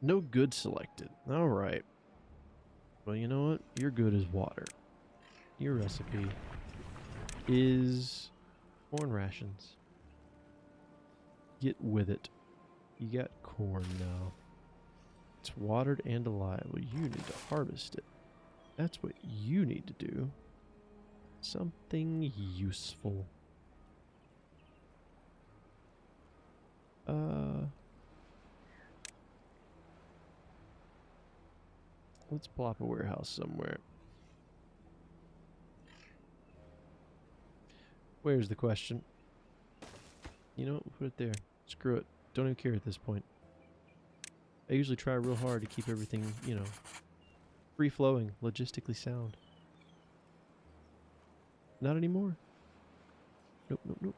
No good selected. All right. Well, you know what? Your good is water. Your recipe is corn rations. Get with it. You got corn now. It's watered and alive. Well, you need to harvest it. That's what you need to do. Something useful. Let's plop a warehouse somewhere. Where's the question? You know what? We'll put it there. Screw it. Don't even care at this point. I usually try real hard to keep everything, you know, free-flowing, logistically sound. Not anymore. Nope.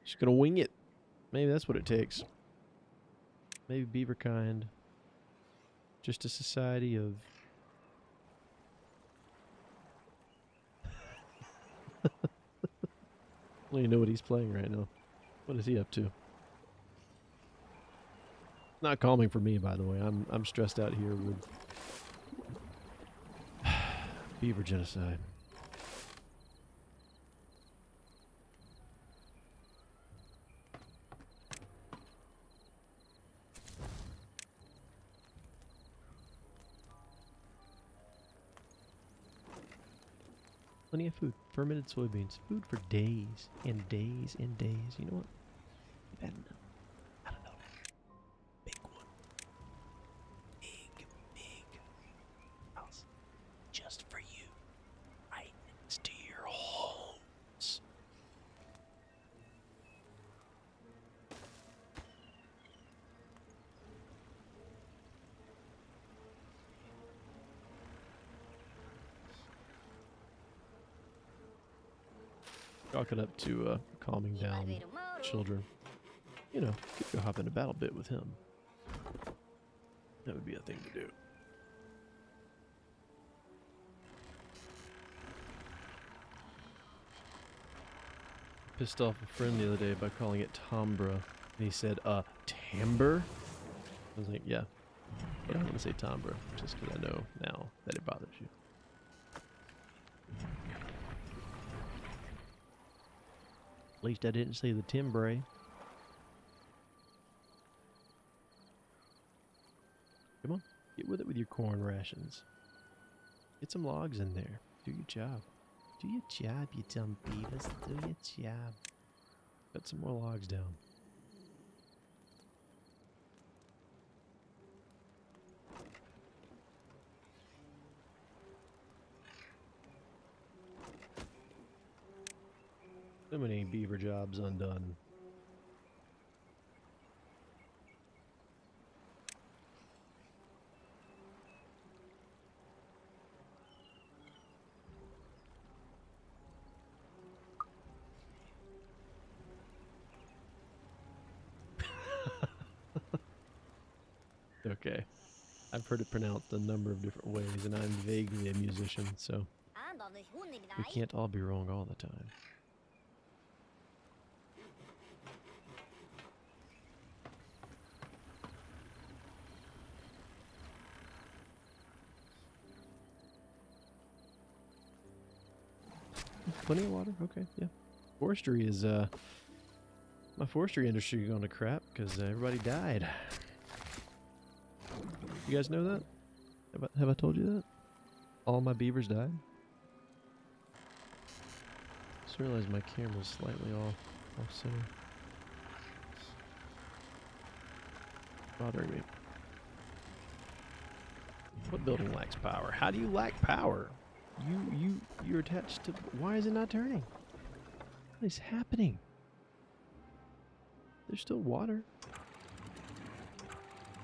Just gonna wing it. Maybe that's what it takes. Maybe beaver kind. Just a society of... I don't even know what he's playing right now. What is he up to? Not calming for me, by the way. I'm stressed out here with beaver genocide. Plenty of food. Fermented soybeans. Food for days and days and days. You know what? I don't know. Big one. Big house. Just for you. Right next to your homes. Chalk it up to calming down children. You know, go hop in a battle bit with him. That would be a thing to do. Pissed off a friend the other day by calling it Tombra. And he said, timbre? I was like, yeah. But I want to say Tombra, just because I know now that it bothers you. At least I didn't say the timbre. Come on, get with it with your corn rations. Get some logs in there. Do your job. Do your job, you dumb beavers. Do your job. Cut some more logs down. So many beaver jobs undone. Okay. I've heard it pronounced a number of different ways, and I'm vaguely a musician, so we can't all be wrong all the time. Plenty of water? Okay, yeah. Forestry is, my forestry industry going to crap because everybody died. You guys know that? Have I told you that? All my beavers died? Just realized my camera's slightly off center. Bothering me. What building lacks power? How do you lack power? You're attached to... Why is it not turning? What is happening? There's still water.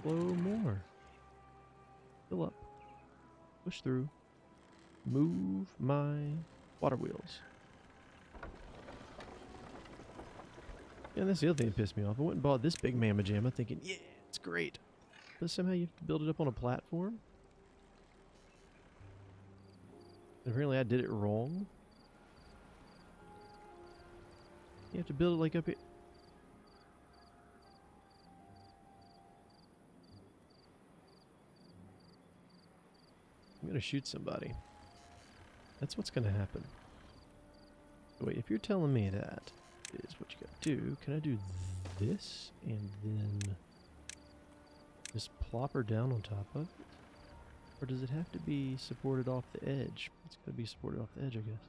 Flow more. Fill up. Push through. Move my water wheels. Yeah, and that's the other thing that pissed me off. I went and bought this big mamma jamma thinking, yeah, it's great. But somehow you have to build it up on a platform. And apparently I did it wrong. You have to build it like up here. I'm gonna shoot somebody. That's what's gonna happen. Wait, if you're telling me that is what you gotta do, can I do this and then just plop her down on top of it? Or does it have to be supported off the edge? It's gotta be supported off the edge, I guess.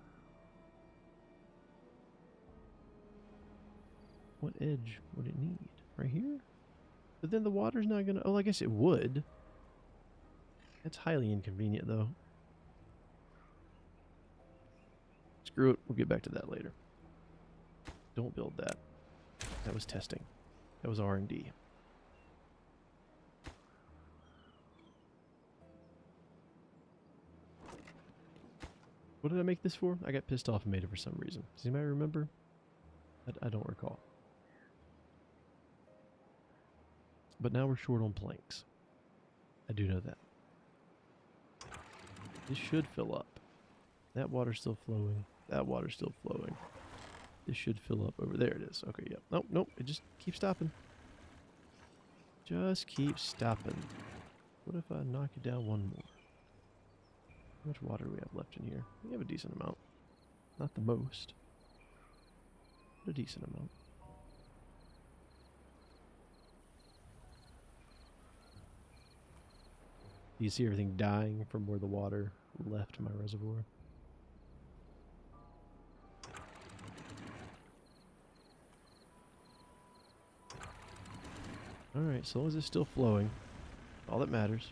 What edge would it need? Right here? But then the water's not gonna... Oh, I guess it would. That's highly inconvenient, though. Screw it. We'll get back to that later. Don't build that. That was testing. That was R&D. What did I make this for? I got pissed off and made it for some reason. Does anybody remember? I don't recall. But now we're short on planks. I do know that. This should fill up. That water's still flowing. That water's still flowing. This should fill up over there. It is. Okay, yep. Nope, nope. It just keeps stopping. Just keep stopping. What if I knock it down one more? How much water do we have left in here? We have a decent amount. Not the most, but a decent amount. Do you see everything dying from where the water left my reservoir? Alright, so long as it's still flowing, all that matters.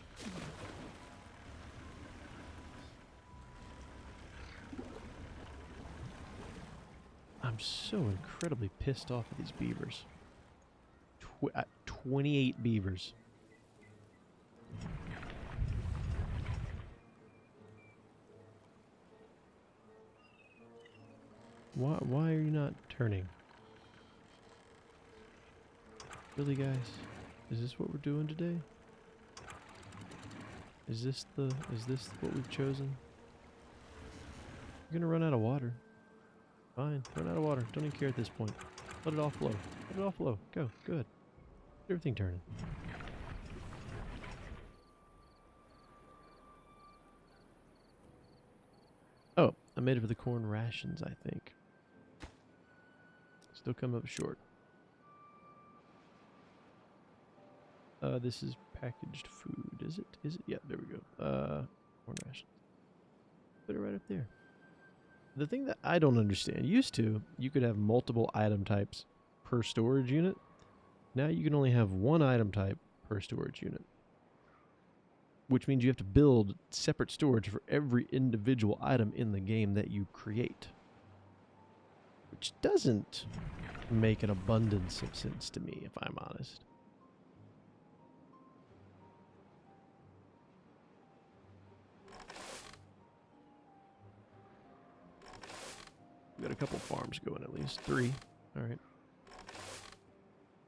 I'm so incredibly pissed off at these beavers. 28 beavers. Why are you not turning? Really, guys? Is this what we're doing today? Is this what we've chosen? You're gonna run out of water. Fine, run out of water. Don't even care at this point. Let it all flow. Let it all flow. Go. Good. Get everything turning. Oh, I made it for the corn rations, I think. Still come up short. This is packaged food, is it? Is it? Yeah, there we go. Corn rations. Put it right up there. The thing that I don't understand, used to, you could have multiple item types per storage unit. Now you can only have one item type per storage unit. Which means you have to build separate storage for every individual item in the game that you create. Which doesn't make an abundance of sense to me, if I'm honest. We got a couple farms going, at least 3. All right.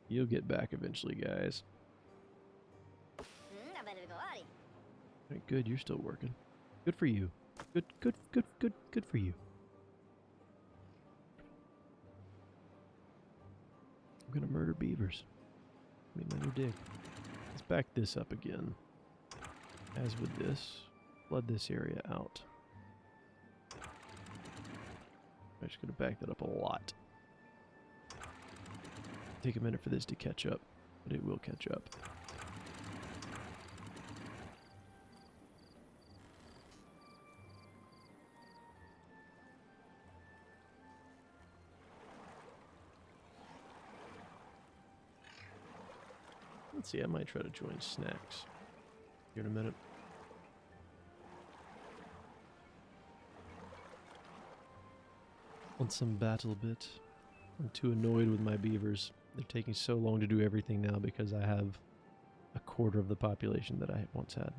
You'll get back eventually, guys. All right, good. You're still working. Good for you. Good for you. I'm gonna murder beavers. Make my new dig. Let's back this up again. As with this, flood this area out. I'm just going to back that up a lot. Take a minute for this to catch up, but it will catch up. Let's see, I might try to join snacks here in a minute. Want some battle bit. I'm too annoyed with my beavers. They're taking so long to do everything now because I have a quarter of the population that I once had.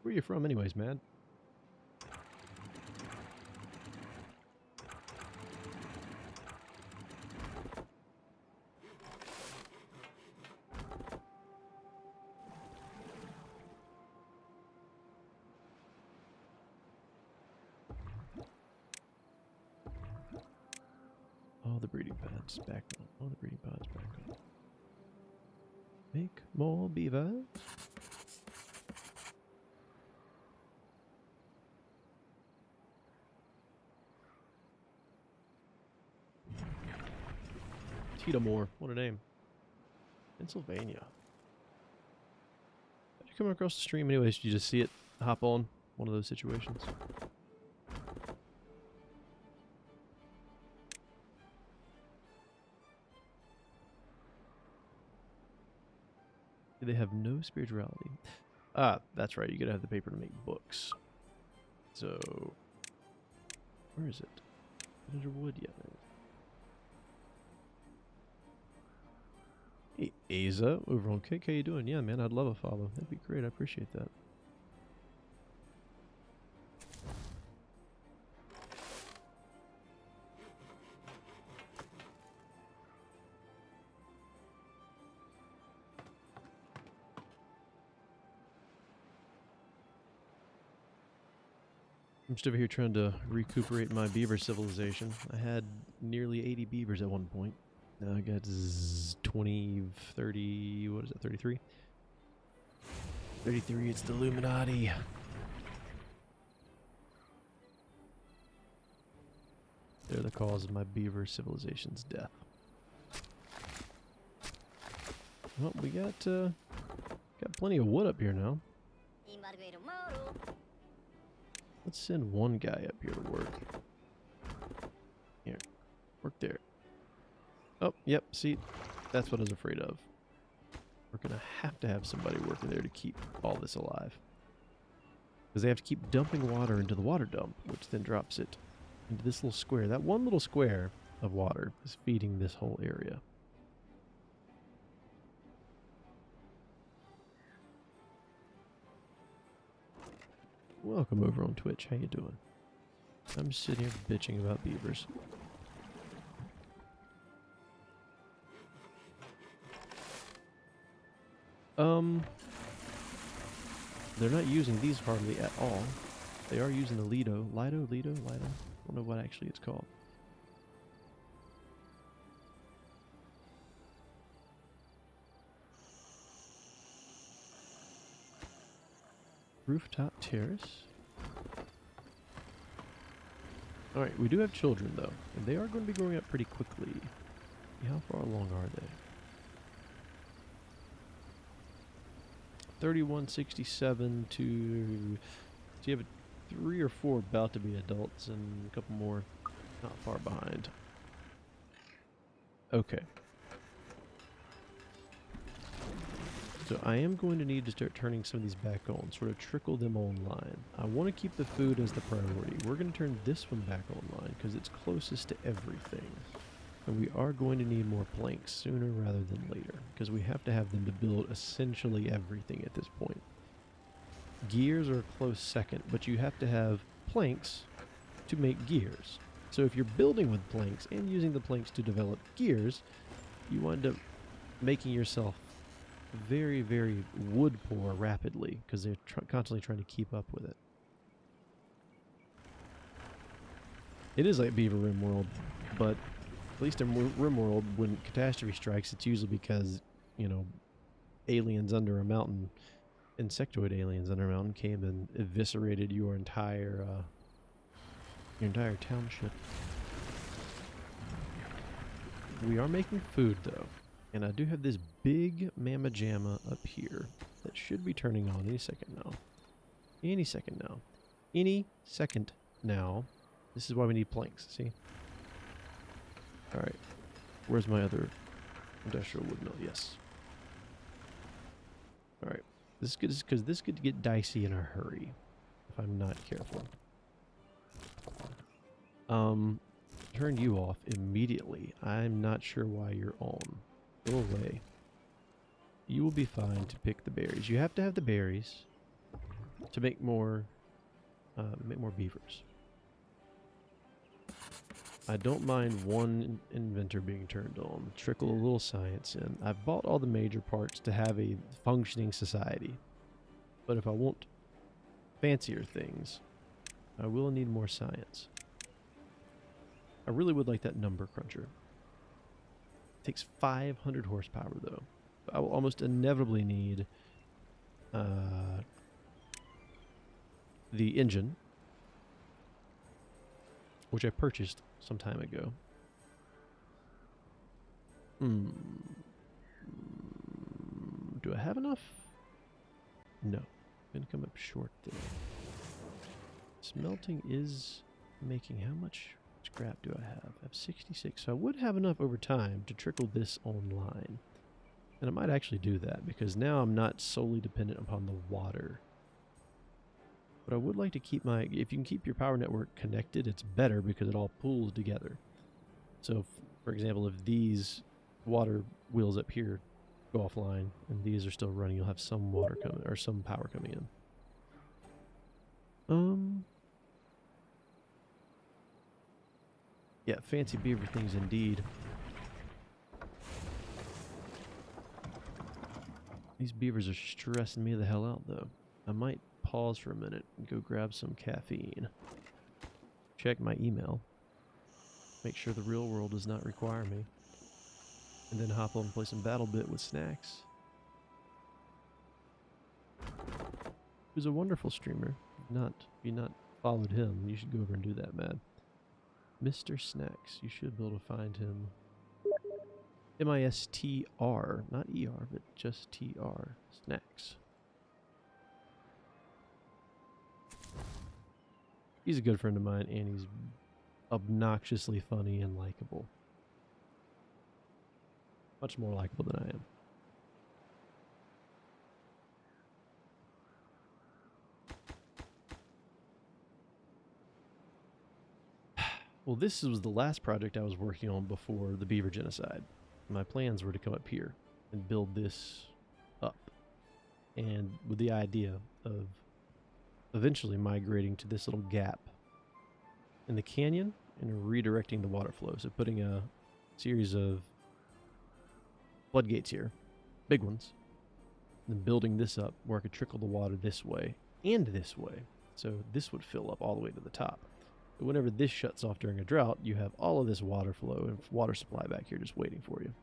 Where are you from anyways, man? All the breeding pads back on. All the breeding pods back on. Make more beavers. Teetamore, what a name. Pennsylvania. How'd you come across the stream anyways? Did you just see it hop on? One of those situations. They have no spirituality. Ah, that's right. You gotta have the paper to make books. So, where is it? Under wood yet? Hey, Aza, over on Kick, how you doing? Yeah, man, I'd love a follow. That'd be great. I appreciate that. I'm just over here trying to recuperate my beaver civilization. I had nearly 80 beavers at one point. Now I got 20, 30, what is it, 33? 33, it's the Illuminati. They're the cause of my beaver civilization's death. Well, we got plenty of wood up here now. Let's send one guy up here to work. Here, work there. Oh, yep, see, that's what I was afraid of. We're going to have somebody working there to keep all this alive. Because they have to keep dumping water into the water dump, which then drops it into this little square. That one little square of water is feeding this whole area. Welcome over on Twitch. How you doing? I'm just sitting here bitching about beavers. They're not using these hardly at all. They are using the Lido. Lido? I don't know what actually it's called. Rooftop terrace. Alright, we do have children though, and they are going to be growing up pretty quickly. How far along are they? 3167 to... So you have 3 or 4 about to be adults and a couple more not far behind. Okay. So I am going to need to start turning some of these back on, sort of trickle them online. I want to keep the food as the priority. We're going to turn this one back online because it's closest to everything. And we are going to need more planks sooner rather than later because we have to have them to build essentially everything at this point. Gears are a close second, but you have to have planks to make gears. So if you're building with planks and using the planks to develop gears, you wind up making yourself very, very wood poor rapidly because they're constantly trying to keep up with it. It is like Beaver Rim World, but at least in RimWorld, when catastrophe strikes, it's usually because, you know, aliens under a mountain, insectoid aliens under a mountain, came and eviscerated your entire township. We are making food, though, and I do have this big mamma jamma up here that should be turning on any second now. Any second now. Any second now. This is why we need planks, see? Alright, where's my other industrial wood mill? Yes. Alright, this is good because this could get dicey in a hurry if I'm not careful. Turn you off immediately. I'm not sure why you're on. Go away. You will be fine to pick the berries. You have to have the berries to make more beavers. I don't mind one inventor being turned on. Trickle a little science in. I've bought all the major parts to have a functioning society. But if I want fancier things, I will need more science. I really would like that number cruncher. It takes 500 horsepower though. I will almost inevitably need the engine, which I purchased some time ago. Do I have enough? No. I'm going to come up short there. Smelting is making how much scrap do I have? I have 66. So I would have enough over time to trickle this online. And I might actually do that because now I'm not solely dependent upon the water. But I would like to keep my... If you can keep your power network connected, it's better because it all pulls together. So, for example, if these water wheels up here go offline and these are still running, you'll have some water coming, or some power coming in. Yeah, fancy beaver things indeed. These beavers are stressing me the hell out, though. I might pause for a minute and go grab some caffeine. Check my email. Make sure the real world does not require me. And then hop on and play some BattleBit with Snacks. Who's a wonderful streamer. If you've not followed him, you should go over and do that, man. Mr. Snacks. You should be able to find him. M-I-S-T-R. Not E-R, but just T-R. Snacks. He's a good friend of mine, and he's obnoxiously funny and likable. Much more likable than I am. Well, this was the last project I was working on before the beaver genocide. My plans were to come up here and build this up, and with the idea of eventually migrating to this little gap in the canyon and redirecting the water flow. So putting a series of floodgates here, big ones, and then building this up where I could trickle the water this way and this way. So this would fill up all the way to the top. But whenever this shuts off during a drought, you have all of this water flow and water supply back here just waiting for you.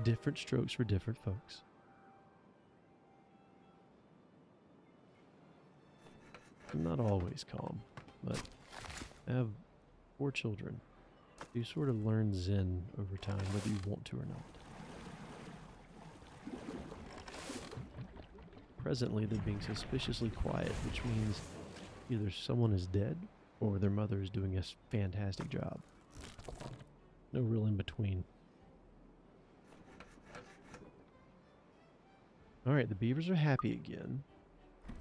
Different strokes for different folks. I'm not always calm, but I have 4 children. You sort of learn Zen over time, whether you want to or not. Presently, they're being suspiciously quiet, which means either someone is dead or their mother is doing a fantastic job. No real in between. Alright, the beavers are happy again.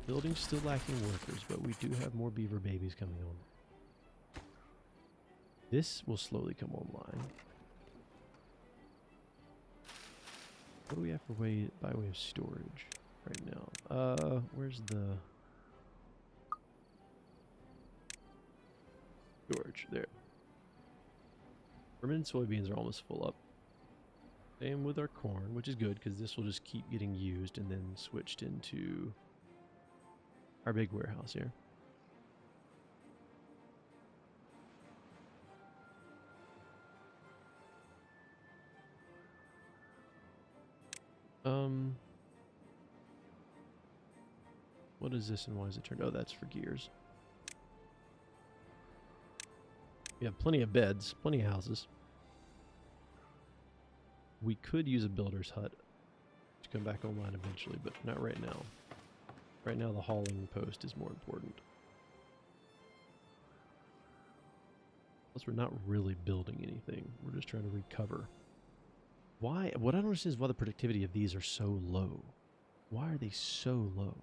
Building's still lacking workers, but we do have more beaver babies coming on. This will slowly come online. What do we have for by way of storage right now? Where's the storage? There. Fermented soybeans are almost full up. Same with our corn, which is good because this will just keep getting used and then switched into our big warehouse here. What is this and why is it turned? Oh, that's for gears. We have plenty of beds, plenty of houses. We could use a builder's hut to come back online eventually, but not right now. Right now the hauling post is more important. Plus we're not really building anything. We're just trying to recover. Why? What I don't understand is why the productivity of these are so low. Why are they so low?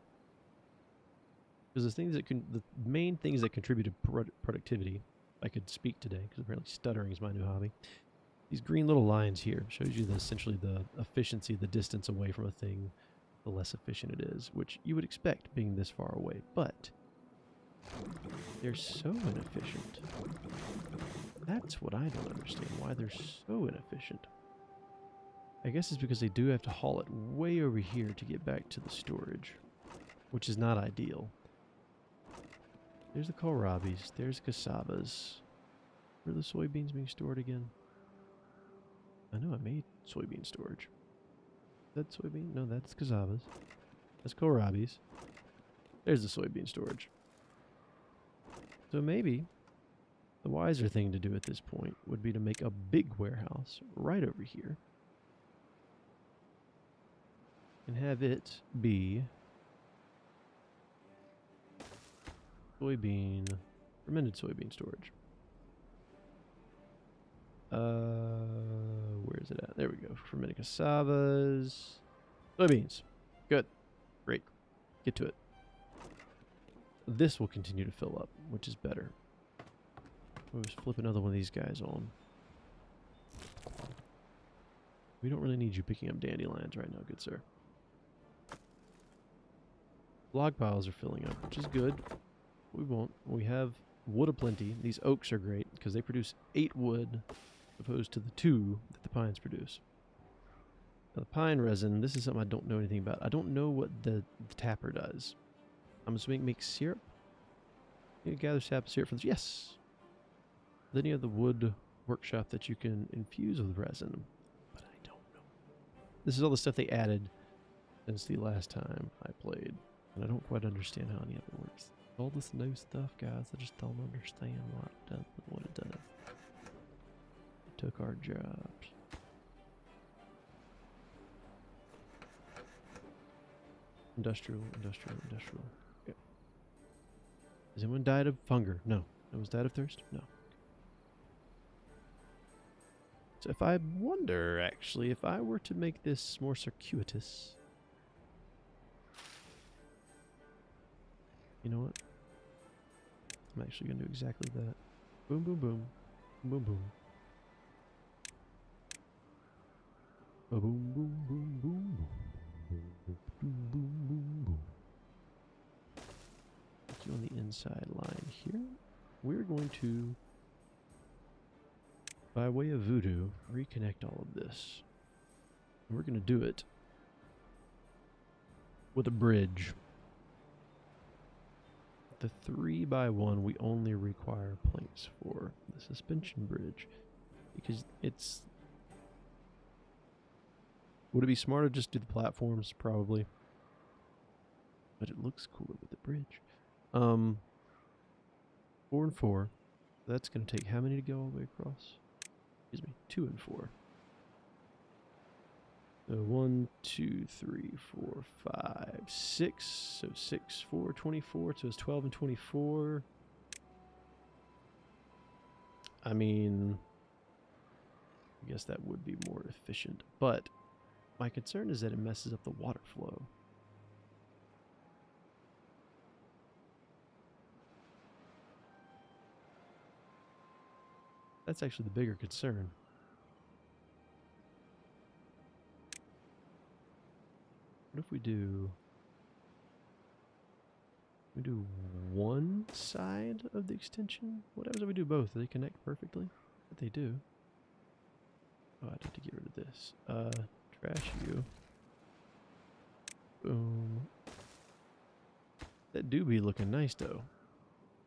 Because the main things that contribute to productivity, I could speak today, because apparently stuttering is my new hobby. These green little lines here shows you essentially the efficiency, the distance away from a thing, the less efficient it is, which you would expect being this far away, but they're so inefficient. That's what I don't understand, why they're so inefficient. I guess it's because they do have to haul it way over here to get back to the storage, which is not ideal. There's the kohlrabis, there's cassavas. Where are the soybeans being stored again? I know I made soybean storage. Is that soybean? No, that's cassavas. That's kohlrabis. There's the soybean storage. So maybe the wiser thing to do at this point would be to make a big warehouse right over here. And have it be fermented soybean storage. Where is it at? There we go. Fermented cassavas. Soybeans. Good. Great. Get to it. This will continue to fill up, which is better. We'll just flip another one of these guys on. We don't really need you picking up dandelions right now, good sir. Log piles are filling up, which is good. We have wood aplenty. These oaks are great because they produce 8 wood opposed to the 2 that the pines produce. Now, the pine resin, this is something I don't know anything about. I don't know what the tapper does. I'm assuming it makes syrup. You gather sap syrup from this. Yes. Then you have the wood workshop that you can infuse with resin. But I don't know. This is all the stuff they added since the last time I played. And I don't quite understand how any of it works. All this new stuff, guys, I just don't understand what it does. It took our jobs. Industrial. Okay. Has anyone died of hunger? No. No one's died of thirst? No. So if I wonder, actually, if I were to make this more circuitous, You know what? I'm actually going to do exactly that. Boom, boom, boom. Boom, boom. Boom, boom, boom, boom, boom. Boom, boom, boom, boom. Put you on the inside line here. We're going to, by way of voodoo, reconnect all of this. And we're going to do it with a bridge. The 3x1 we only require planks for the suspension bridge because it's... Would it be smarter just to do the platforms? Probably. But it looks cooler with the bridge. 4 and 4. That's going to take how many to go all the way across? Excuse me, 2 and 4. So 1, 2, 3, 4, 5, 6. So 6, 4, 24. So it's 12 and 24. I mean, I guess that would be more efficient. But my concern is that it messes up the water flow. That's actually the bigger concern. What if we do one side of the extension? What happens if we do both? Do they connect perfectly? But they do. Oh, I need to get rid of this. Trash you. Boom. That do be looking nice though.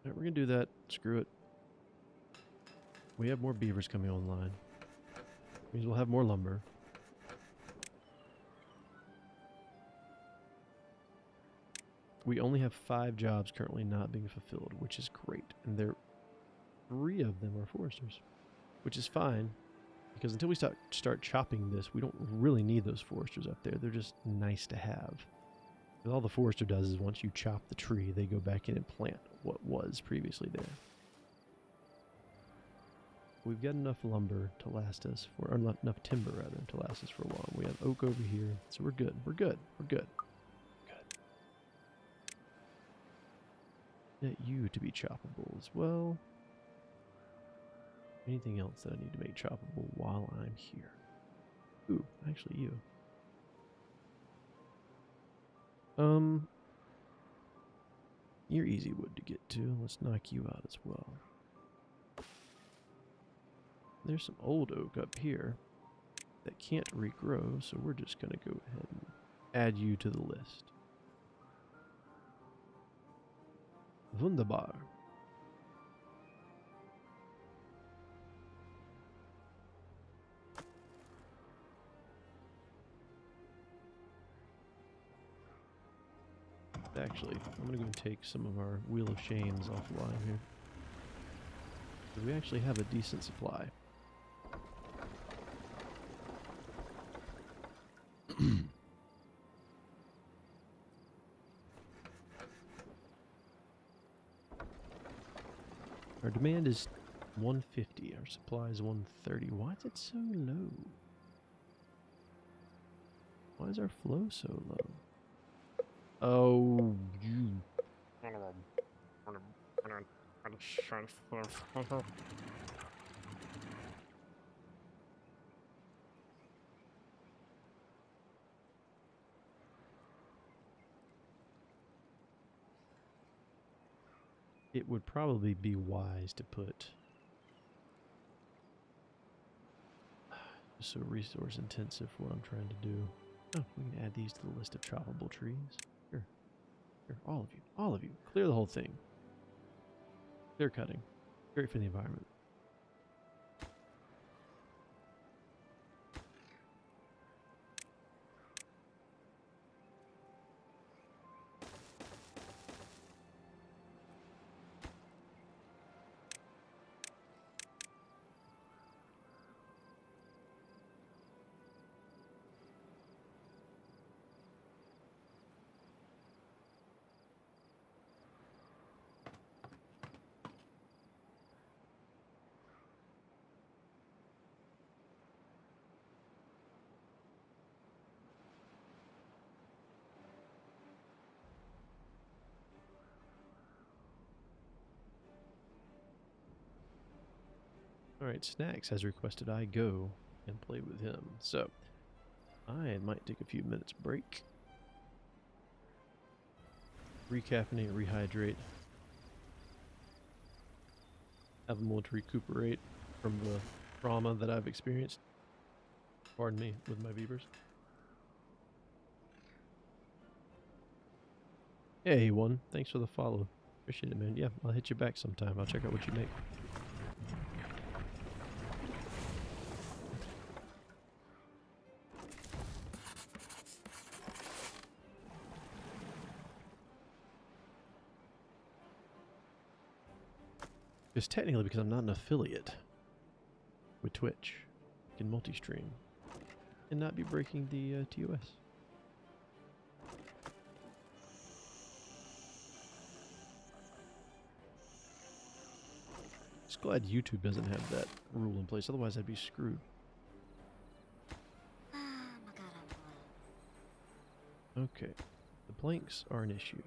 Alright, we're gonna do that. Screw it. We have more beavers coming online. Means we'll have more lumber. We only have 5 jobs currently not being fulfilled, which is great. And 3 of them are foresters, which is fine. Because until we start chopping this, we don't really need those foresters up there. They're just nice to have. But all the forester does is once you chop the tree, they go back in and plant what was previously there. We've got enough lumber to last us for, or enough timber rather, to last us for a while. We have oak over here, so we're good. We're good. We're good. Get you to be choppable as well. Anything else that I need to make choppable while I'm here? Ooh, actually you. You're easy wood to get to. Let's knock you out as well. There's some old oak up here that can't regrow, so we're just going to go ahead and add you to the list. Wunderbar. Actually, I'm going to go and take some of our Wheel of Shames offline here. We actually have a decent supply. Our demand is 150. Our supply is 130. Why is it so low? Why is our flow so low? Oh, you. It would probably be wise to put, so resource intensive for what I'm trying to do. Oh, we can add these to the list of choppable trees. Here, all of you, clear the whole thing. Clear cutting, great for the environment. Alright, Snacks has requested I go and play with him. So, I might take a few minutes break. Recaffeinate, rehydrate. Have a moment to recuperate from the trauma that I've experienced. Pardon me, with my beavers. Hey, one. Thanks for the follow. Appreciate it, man. Yeah, I'll hit you back sometime. I'll check out what you make. Because technically, because I'm not an affiliate with Twitch, I can multi-stream and not be breaking the TOS. Just glad YouTube doesn't have that rule in place, otherwise I'd be screwed. Okay, the planks are an issue.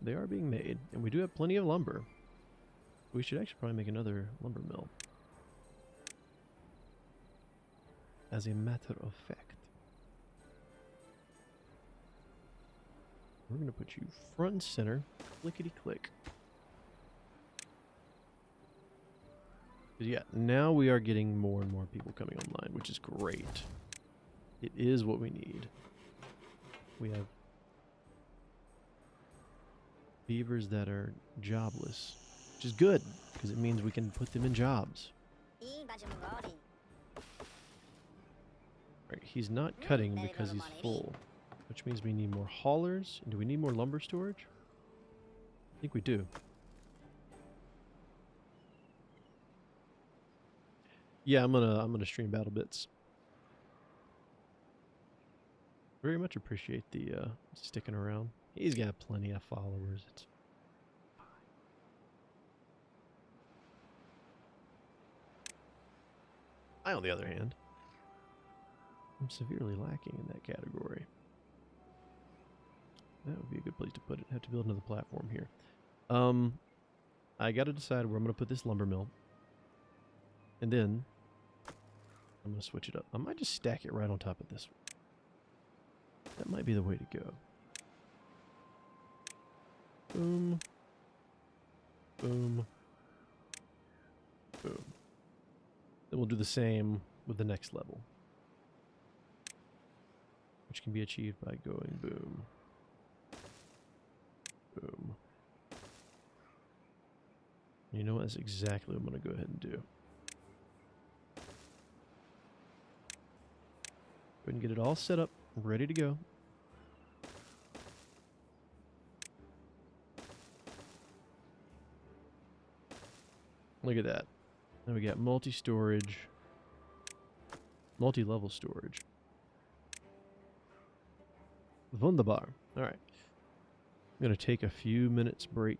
They are being made, and we do have plenty of lumber. We should actually probably make another lumber mill. As a matter of fact. We're going to put you front and center, clickety-click. Yeah, now we are getting more and more people coming online, which is great. It is what we need. We have beavers that are jobless, which is good, because it means we can put them in jobs. Right, he's not cutting because he's full, which means we need more haulers. And do we need more lumber storage? I think we do. Yeah, I'm gonna stream Battle Bits. Very much appreciate the sticking around. He's got plenty of followers. It's I, on the other hand, I'm severely lacking in that category. That would be a good place to put it. Have to build another platform here. I got to decide where I'm going to put this lumber mill. And then I'm going to switch it up. I might just stack it right on top of this one. That might be the way to go. Boom. Boom. Boom. Then we'll do the same with the next level, which can be achieved by going boom. Boom. You know what? That's exactly what I'm going to go ahead and do. Go ahead and get it all set up, ready to go. Look at that. Now we got multi-storage, multi-level storage. Wunderbar. Alright. I'm going to take a few minutes break,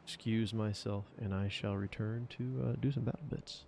excuse myself, and I shall return to do some battle bits.